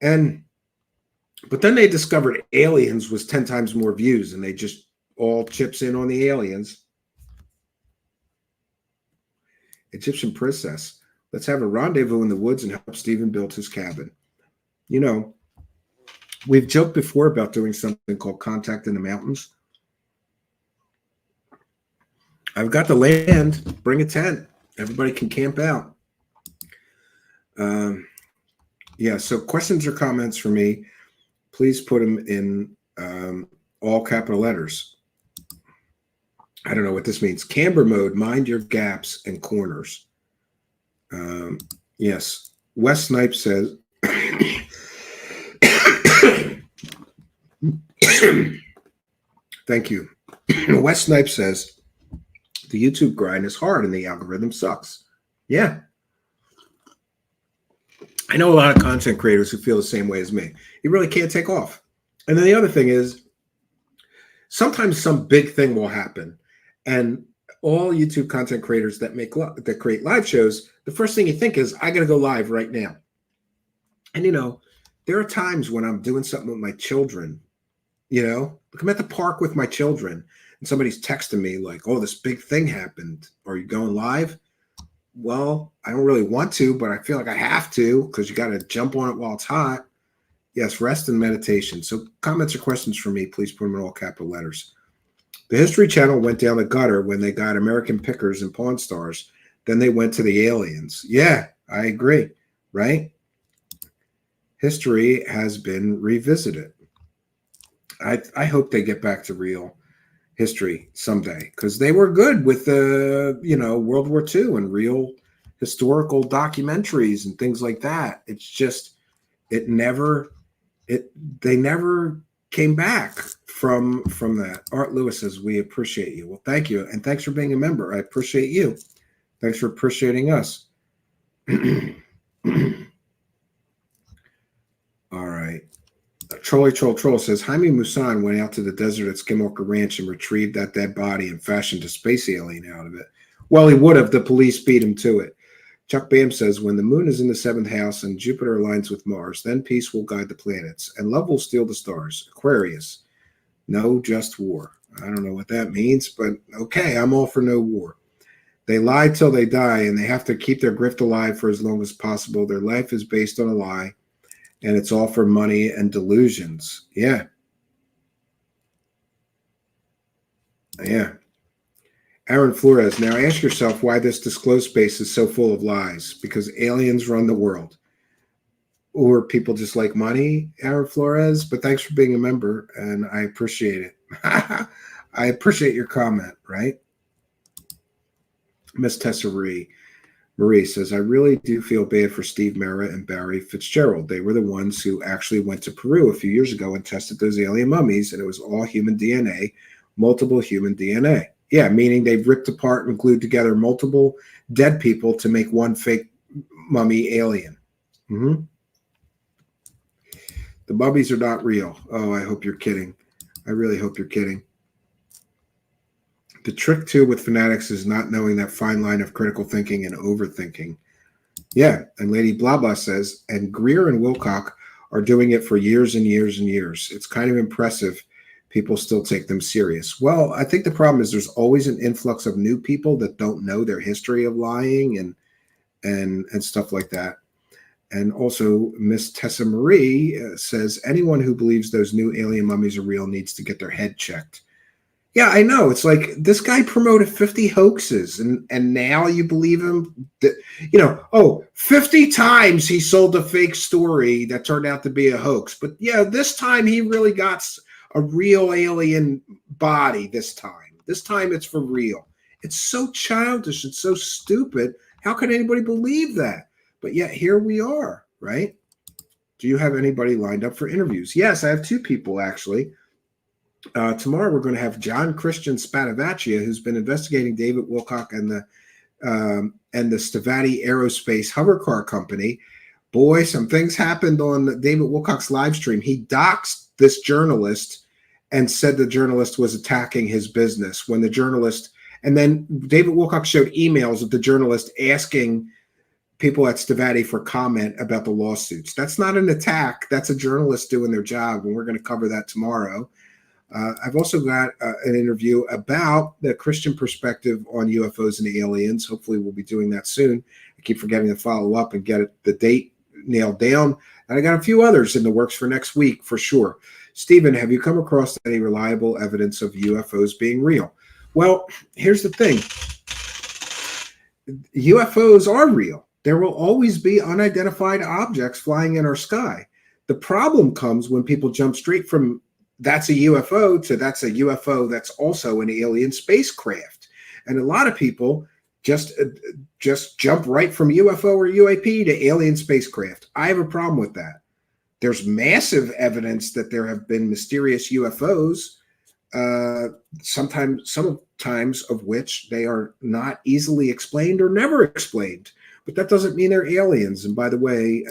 But then they discovered Aliens was 10 times more views, and they just all chips in on the Aliens. Egyptian princess. Let's have a rendezvous in the woods and help Stephen build his cabin. We've joked before about doing something called Contact in the Mountains. I've got the land. Bring a tent. Everybody can camp out. So questions or comments for me, please put them in all capital letters. I don't know what this means. Camber mode, mind your gaps and corners. Yes. Wes Snipe says, thank you. Wes Snipe says, the YouTube grind is hard and the algorithm sucks. Yeah. I know a lot of content creators who feel the same way as me. You really can't take off. And then the other thing is, sometimes some big thing will happen. And all YouTube content creators that create live shows, the first thing you think is, I got to go live right now. And, there are times when I'm doing something with my children, like I'm at the park with my children and somebody's texting me like, oh, this big thing happened. Are you going live? Well, I don't really want to, but I feel like I have to because you got to jump on it while it's hot. Yes, rest and meditation. So comments or questions for me, please put them in all capital letters. The History Channel went down the gutter when they got American Pickers and Pawn Stars. Then they went to the aliens. Yeah, I agree, right? History has been revisited. I hope they get back to real history someday because they were good with the World War II and real historical documentaries and things like that. It's just they never came back from that. Art Lewis says, we appreciate you. Well, thank you, and thanks for being a member. I appreciate you. Thanks for appreciating us. All right. Troll says, Jaime Musan went out to the desert at Skinwalker Ranch and retrieved that dead body and fashioned a space alien out of it. Well, he would have. The police beat him to it. Chuck Bam says, when the moon is in the 7th house and Jupiter aligns with Mars, then peace will guide the planets and love will steal the stars. Aquarius. No just war. I don't know what that means, but okay, I'm all for no war. They lie till they die, and they have to keep their grift alive for as long as possible. Their life is based on a lie. And it's all for money and delusions. Yeah. Yeah. Aaron Flores, now ask yourself why this disclosed space is so full of lies. Because aliens run the world. Or people just like money, Aaron Flores. But thanks for being a member, and I appreciate it. I appreciate your comment, right? Miss Tessa Marie says, I really do feel bad for Steve Mera and Barry Fitzgerald. They were the ones who actually went to Peru a few years ago and tested those alien mummies, and it was all human DNA, multiple human DNA. Yeah, meaning they've ripped apart and glued together multiple dead people to make one fake mummy alien. Mm-hmm. The mummies are not real. Oh, I hope you're kidding. I really hope you're kidding. The trick, too, with fanatics is not knowing that fine line of critical thinking and overthinking. Yeah, and Lady Blabla says, and Greer and Wilcock are doing it for years and years and years. It's kind of impressive people still take them serious. Well, I think the problem is there's always an influx of new people that don't know their history of lying and stuff like that. And also, Miss Tessa Marie says, anyone who believes those new alien mummies are real needs to get their head checked. Yeah, I know. It's like this guy promoted 50 hoaxes and now you believe him that, oh, 50 times he sold a fake story that turned out to be a hoax. But yeah, this time he really got a real alien body this time. This time it's for real. It's so childish and so stupid. How can anybody believe that? But yet here we are, right? Do you have anybody lined up for interviews? Yes, I have two people actually. Tomorrow we're going to have John Christian Spadavaccia, who's been investigating David Wilcock and the Stavati Aerospace hover car company. Boy, some things happened on David Wilcock's live stream. He doxed this journalist and said the journalist was attacking his business when the journalist, and then David Wilcock showed emails of the journalist asking people at Stavati for comment about the lawsuits. That's not an attack. That's a journalist doing their job, and we're going to cover that tomorrow. I've also got an interview about the Christian perspective on UFOs and aliens. Hopefully we'll be doing that soon. I keep forgetting to follow up and get the date nailed down. And I got a few others in the works for next week for sure. Stephen, have you come across any reliable evidence of UFOs being real? Well, here's the thing. UFOs are real. There will always be unidentified objects flying in our sky. The problem comes when people jump straight from that's a UFO to that's a UFO that's also an alien spacecraft. And a lot of people just jump right from UFO or UAP to alien spacecraft. I have a problem with that. There's massive evidence that there have been mysterious UFOs, sometimes of which they are not easily explained or never explained. But that doesn't mean they're aliens. And by the way,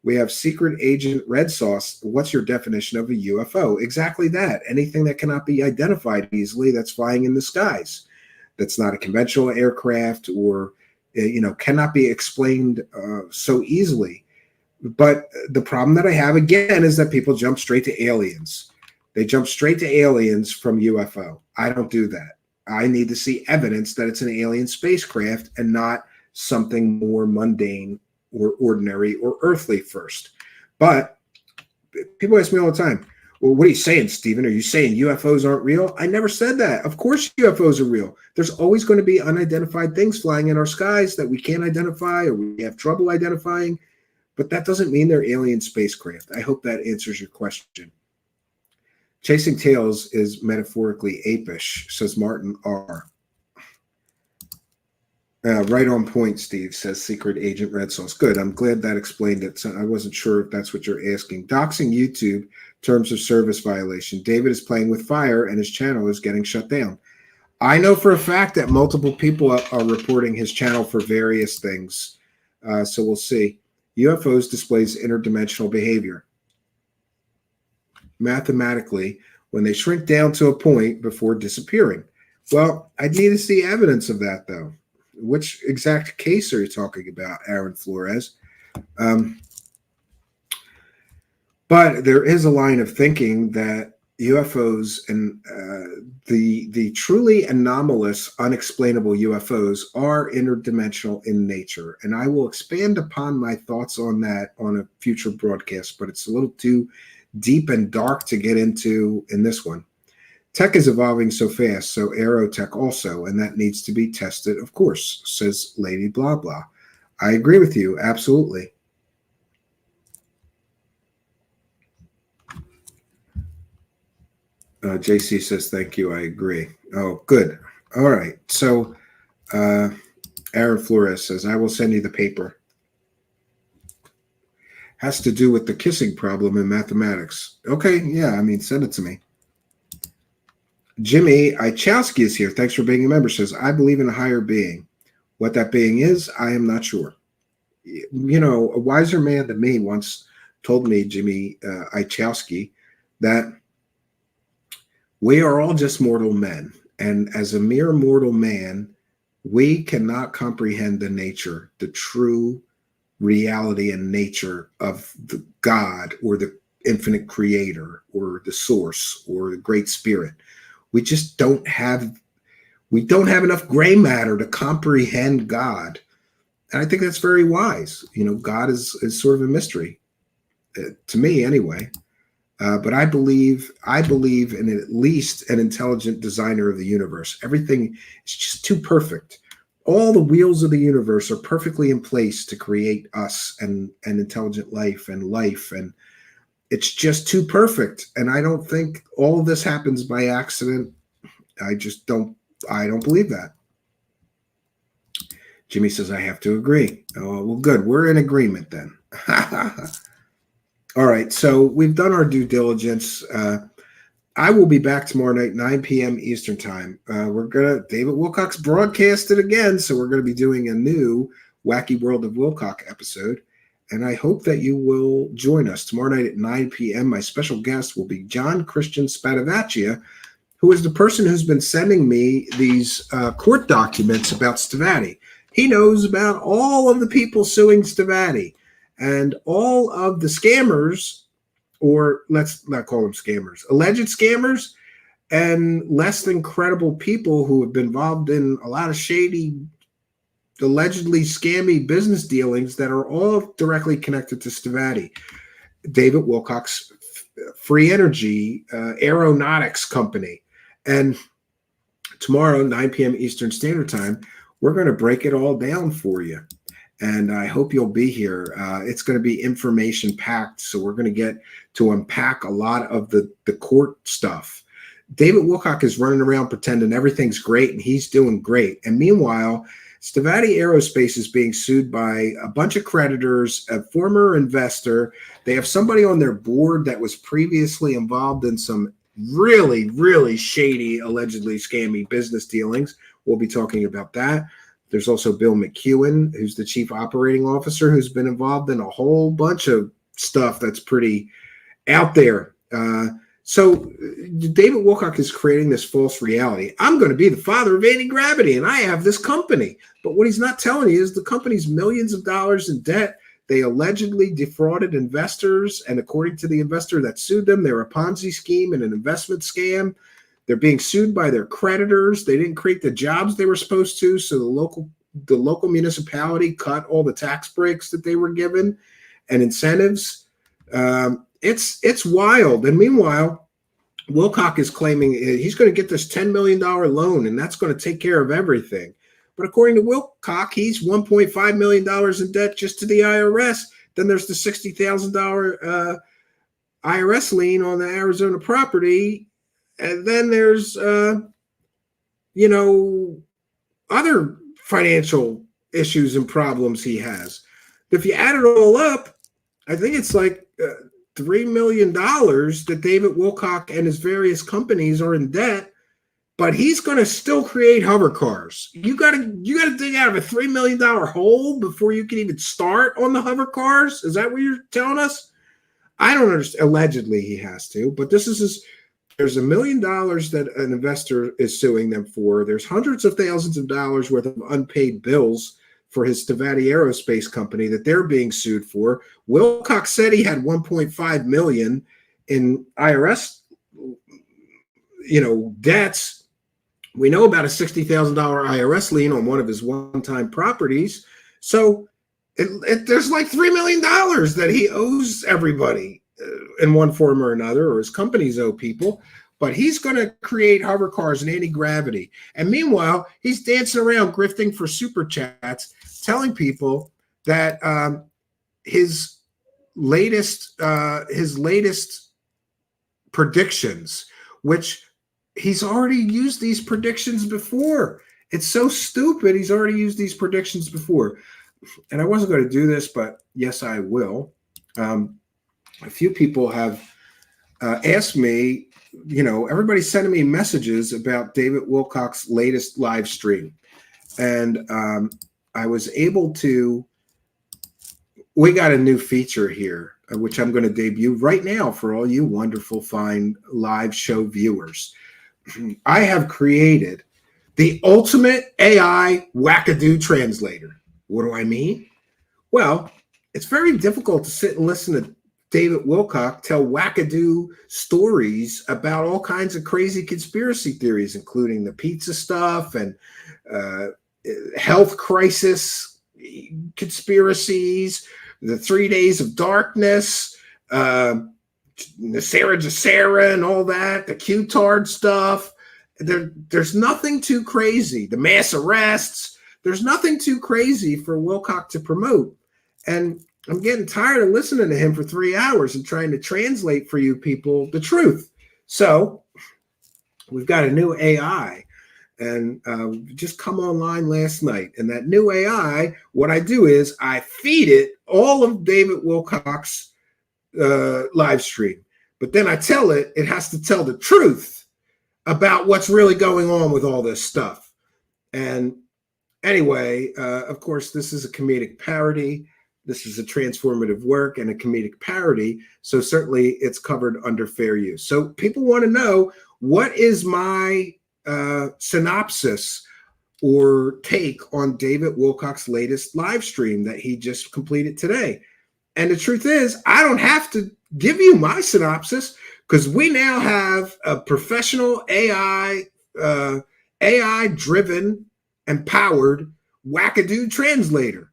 we have Secret Agent Red Sauce. What's your definition of a UFO? Exactly that. Anything that cannot be identified easily that's flying in the skies. That's not a conventional aircraft or, cannot be explained so easily. But the problem that I have, again, is that people jump straight to aliens. They jump straight to aliens from UFO. I don't do that. I need to see evidence that it's an alien spacecraft and not something more mundane or ordinary or earthly first. But people ask me all the time, well, what are you saying, Stephen? Are you saying UFOs aren't real? I never said that. Of course UFOs are real. There's always going to be unidentified things flying in our skies that we can't identify or we have trouble identifying, but that doesn't mean they're alien spacecraft. I hope that answers your question. Chasing tails is metaphorically apish, says Martin R. Right on point, Steve, says Secret Agent Red Sauce. Good. I'm glad that explained it. So I wasn't sure if that's what you're asking. Doxing YouTube, terms of service violation. David is playing with fire and his channel is getting shut down. I know for a fact that multiple people are reporting his channel for various things. So we'll see. UFOs displays interdimensional behavior. Mathematically, when they shrink down to a point before disappearing. Well, I need to see evidence of that, though. Which exact case are you talking about, Aaron Flores? But there is a line of thinking that UFOs and the truly anomalous, unexplainable UFOs are interdimensional in nature. And I will expand upon my thoughts on that on a future broadcast, but it's a little too deep and dark to get into in this one. Tech is evolving so fast, so aerotech also, and that needs to be tested, of course, says Lady Blah Blah. I agree with you, absolutely. JC says, thank you, I agree. Oh, good. All right. So Aaron Flores says, I will send you the paper. Has to do with the kissing problem in mathematics. Okay, yeah, I mean, send it to me. Jimmy Ichowski is here. Thanks for being a member. Says, I believe in a higher being. What that being is, I am not sure. You know, a wiser man than me once told me, Jimmy Ichowski, that we are all just mortal men. And as a mere mortal man, we cannot comprehend the nature, the true reality and nature of the God or the infinite creator or the source or the great spirit. We just don't have enough gray matter to comprehend God. And I think that's very wise. You know, God is sort of a mystery, to me anyway. But I believe in at least an intelligent designer of the universe. Everything is just too perfect. All the wheels of the universe are perfectly in place to create us and intelligent life, and it's just too perfect. And I don't think all of this happens by accident. I don't believe that. Jimmy says I have to agree. Oh, well, good. We're in agreement then. All right. So we've done our due diligence. I will be back tomorrow night, 9 p.m. Eastern time. David Wilcock's broadcasted again. So we're going to be doing a new Wacky World of Wilcock episode. And I hope that you will join us tomorrow night at 9 p.m. My special guest will be John Christian Spadavaccia, who is the person who's been sending me these court documents about Stavati. He knows about all of the people suing Stavati and all of the scammers, or let's not call them scammers, alleged scammers, and less than credible people who have been involved in a lot of shady, allegedly scammy business dealings that are all directly connected to Stavati. David Wilcock's Free Energy Aeronautics Company. And tomorrow, 9 p.m. Eastern Standard Time, we're going to break it all down for you. And I hope you'll be here. It's going to be information packed. So we're going to get to unpack a lot of the court stuff. David Wilcock is running around pretending everything's great and he's doing great. And meanwhile, Stavati Aerospace is being sued by a bunch of creditors, a former investor. They have somebody on their board that was previously involved in some really, really shady, allegedly scammy business dealings. We'll be talking about that. There's also Bill McEwen, who's the chief operating officer, who's been involved in a whole bunch of stuff that's pretty out there. So David Wilcock is creating this false reality. I'm going to be the father of anti-gravity, and I have this company. But what he's not telling you is the company's millions of dollars in debt. They allegedly defrauded investors, and according to the investor that sued them, they're a Ponzi scheme and an investment scam. They're being sued by their creditors. They didn't create the jobs they were supposed to, so the local municipality cut all the tax breaks that they were given and incentives. It's wild. And meanwhile, Wilcock is claiming he's going to get this $10 million loan, and that's going to take care of everything. But according to Wilcock, he's $1.5 million in debt just to the IRS. Then there's the $60,000 IRS lien on the Arizona property. And then there's, other financial issues and problems he has. If you add it all up, I think it's like $3 million that David Wilcock and his various companies are in debt, but he's going to still create hover cars. You got to dig out of a $3 million hole before you can even start on the hover cars. Is that what you're telling us? I don't understand. Allegedly, he has to, but this is there's $1 million that an investor is suing them for. There's hundreds of thousands of dollars worth of unpaid bills for his Stavati Aerospace company that they're being sued for. Wilcock said he had $1.5 million in IRS, debts. We know about a $60,000 IRS lien on one of his one-time properties. So there's like $3 million that he owes everybody in one form or another, or his companies owe people. But he's going to create hover cars and anti-gravity. And meanwhile, he's dancing around grifting for super chats, telling people that his latest predictions, which he's already used these predictions before. It's so stupid. He's already used these predictions before. And I wasn't going to do this, but yes, I will. A few people have asked me, everybody's sending me messages about David Wilcock's latest live stream. And I was able to, we got a new feature here, which I'm going to debut right now for all you wonderful, fine live show viewers. I have created the ultimate AI wackadoo translator. What do I mean? Well, it's very difficult to sit and listen to David Wilcock tell wackadoo stories about all kinds of crazy conspiracy theories, including the pizza stuff and health crisis conspiracies, the 3 days of darkness, Sarah and all that, the Q-tard stuff. There's nothing too crazy. The mass arrests, there's nothing too crazy for Wilcock to promote. And I'm getting tired of listening to him for 3 hours and trying to translate for you people the truth. So we've got a new AI, and just come online last night. And that new AI, what I do is I feed it all of David Wilcock's live stream. But then I tell it has to tell the truth about what's really going on with all this stuff. And anyway, of course, this is a comedic parody. This is a transformative work and a comedic parody. So certainly it's covered under fair use. So people want to know, what is my synopsis or take on David Wilcock's latest live stream that he just completed today? And the truth is, I don't have to give you my synopsis, because we now have a professional AI-driven, empowered wackadoo translator.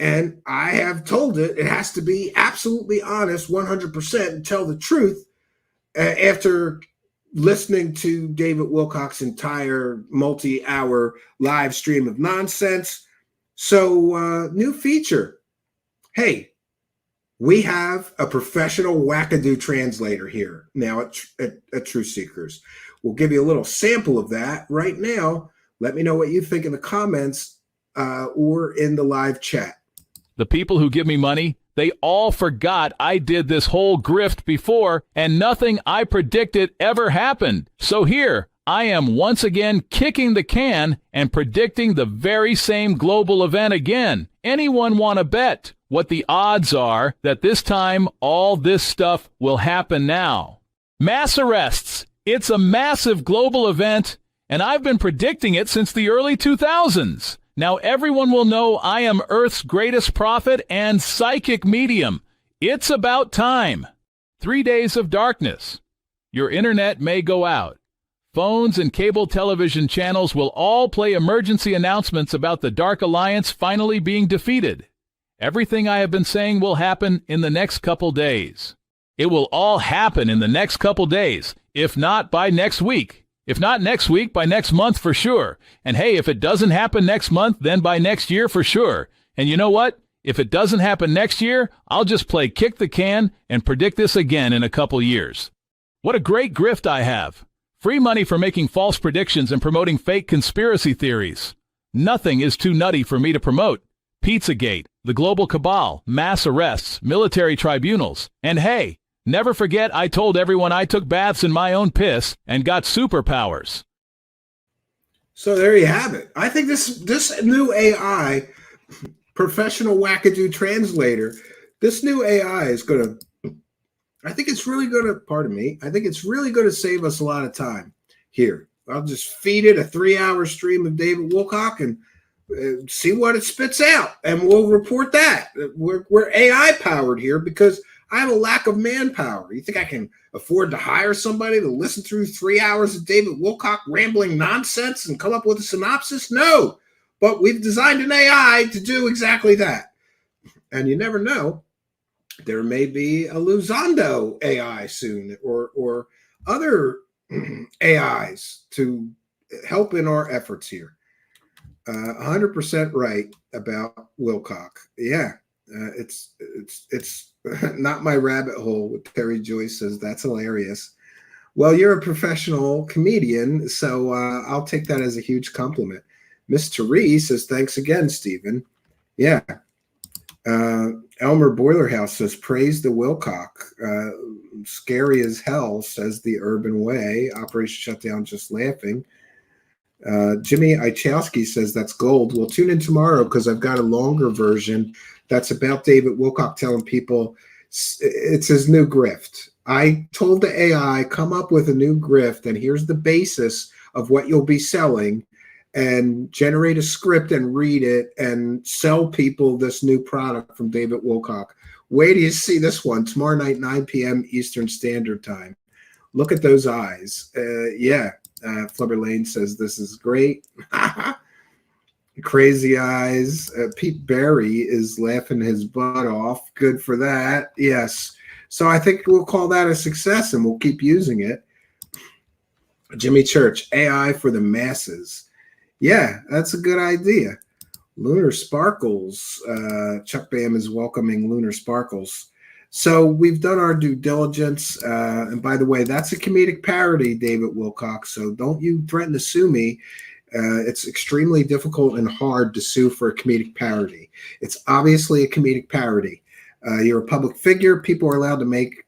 And I have told it has to be absolutely honest, 100%, and tell the truth after listening to David Wilcock's entire multi-hour live stream of nonsense. So new feature. Hey, we have a professional wackadoo translator here now at Truth Seekers. We'll give you a little sample of that right now. Let me know what you think in the comments or in the live chat. The people who give me money, they all forgot I did this whole grift before, and nothing I predicted ever happened. So here, I am once again kicking the can and predicting the very same global event again. Anyone want to bet what the odds are that this time all this stuff will happen now? Mass arrests. It's a massive global event, and I've been predicting it since the early 2000s. Now everyone will know I am Earth's greatest prophet and psychic medium. It's about time. 3 days of darkness. Your internet may go out. Phones and cable television channels will all play emergency announcements about the Dark Alliance finally being defeated. Everything I have been saying will happen in the next couple days. It will all happen in the next couple days, if not by next week. If not next week, by next month for sure. And hey, if it doesn't happen next month, then by next year for sure. And you know what? If it doesn't happen next year, I'll just play kick the can and predict this again in a couple years. What a great grift I have. Free money for making false predictions and promoting fake conspiracy theories. Nothing is too nutty for me to promote. Pizzagate, the global cabal, mass arrests, military tribunals. And hey, never forget I told everyone I took baths in my own piss and got superpowers. So there you have it. I think this new AI, professional wackadoo translator, this new AI is going to, I think it's really going to, pardon me, I think it's really going to save us a lot of time here. I'll just feed it a 3-hour stream of David Wilcock and see what it spits out, and we'll report that. We're AI powered here because I have a lack of manpower. You think I can afford to hire somebody to listen through 3 hours of David Wilcock rambling nonsense and come up with a synopsis? No, but we've designed an AI to do exactly that. And you never know, there may be a Luzando AI soon, or other AIs to help in our efforts here. 100% right about Wilcock. Yeah, it's not my rabbit hole. What Terry Joyce says, that's hilarious. Well, you're a professional comedian, so I'll take that as a huge compliment. Miss Therese says, thanks again, Stephen. Yeah. Elmer Boilerhouse says, praise the Wilcock. Scary as hell, says the Urban Way. Operation Shutdown, just laughing. Jimmy Ichowski says, that's gold. We'll tune in tomorrow because I've got a longer version that's about David Wilcock telling people it's his new grift. I told the AI, come up with a new grift, and here's the basis of what you'll be selling, and generate a script and read it and sell people this new product from David Wilcock. Wait till you see this one tomorrow night, 9 p.m. Eastern Standard Time. Look at those eyes. Yeah. Flubber Lane says, this is great. Crazy eyes. Pete Barry is laughing his butt off. Good for that. Yes. So I think we'll call that a success and we'll keep using it. Jimmy Church, AI for the masses. Yeah, that's a good idea. Lunar Sparkles. Chuck Bam is welcoming Lunar Sparkles. So we've done our due diligence. And by the way, that's a comedic parody, David Wilcox. So don't you threaten to sue me. It's extremely difficult and hard to sue for a comedic parody. It's obviously a comedic parody. You're a public figure. People are allowed to make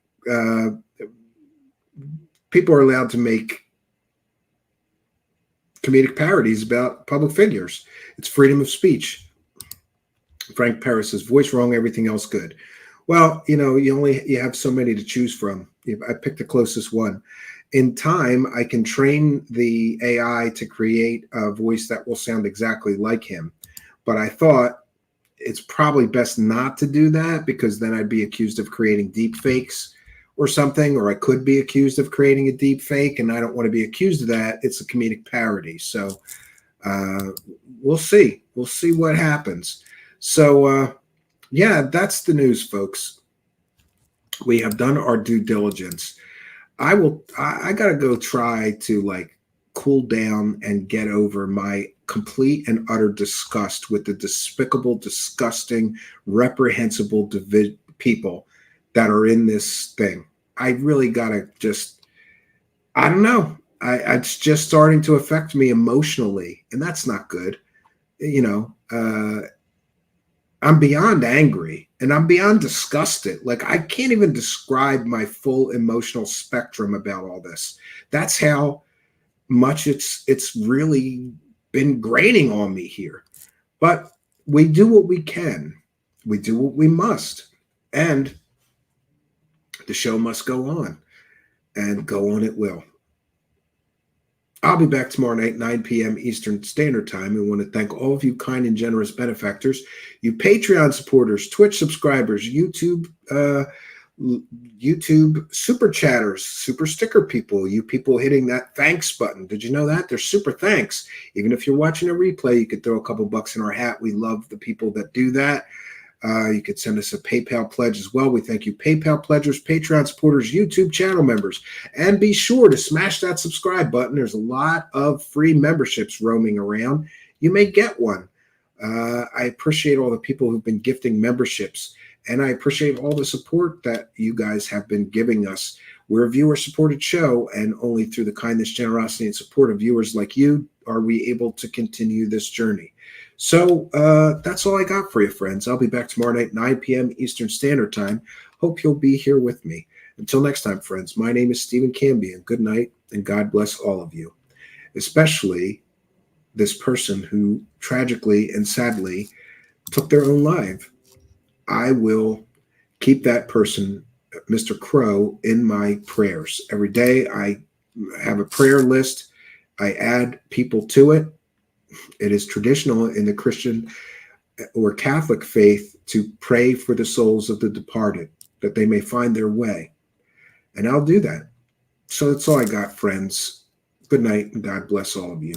comedic parodies about public figures. It's freedom of speech. Frank Paris says, voice wrong, everything else good. Well, you have so many to choose from. I picked the closest one. In time, I can train the AI to create a voice that will sound exactly like him. But I thought it's probably best not to do that, because then I'd be accused of creating deep fakes or something, or I could be accused of creating a deep fake, and I don't want to be accused of that. It's a comedic parody. So we'll see. We'll see what happens. So, yeah, that's the news, folks. We have done our due diligence. I got to go try to cool down and get over my complete and utter disgust with the despicable, disgusting, reprehensible people that are in this thing. I really got to I don't know. It's just starting to affect me emotionally, and that's not good. I'm beyond angry and I'm beyond disgusted. I can't even describe my full emotional spectrum about all this. That's how much it's really been graining on me here. But we do what we can. We do what we must. And the show must go on, and go on it will. I'll be back tomorrow night, 9 p.m. Eastern Standard Time. We want to thank all of you kind and generous benefactors, you Patreon supporters, Twitch subscribers, YouTube super chatters, super sticker people, you people hitting that thanks button. Did you know that? There's super thanks. Even if you're watching a replay, you could throw a couple bucks in our hat. We love the people that do that. You could send us a PayPal pledge as well. We thank you, PayPal pledgers, Patreon supporters, YouTube channel members. And be sure to smash that subscribe button. There's a lot of free memberships roaming around. You may get one. I appreciate all the people who've been gifting memberships. And I appreciate all the support that you guys have been giving us. We're a viewer-supported show, and only through the kindness, generosity, and support of viewers like you are we able to continue this journey. So that's all I got for you, friends. I'll be back tomorrow night, 9 p.m. Eastern Standard Time. Hope you'll be here with me. Until next time, friends, my name is Stephen Cambian. Good night, and God bless all of you, especially this person who tragically and sadly took their own life. I will keep that person, Mr. Crow, in my prayers. Every day I have a prayer list. I add people to it. It is traditional in the Christian or Catholic faith to pray for the souls of the departed, that they may find their way. And I'll do that. So that's all I got, friends. Good night, and God bless all of you.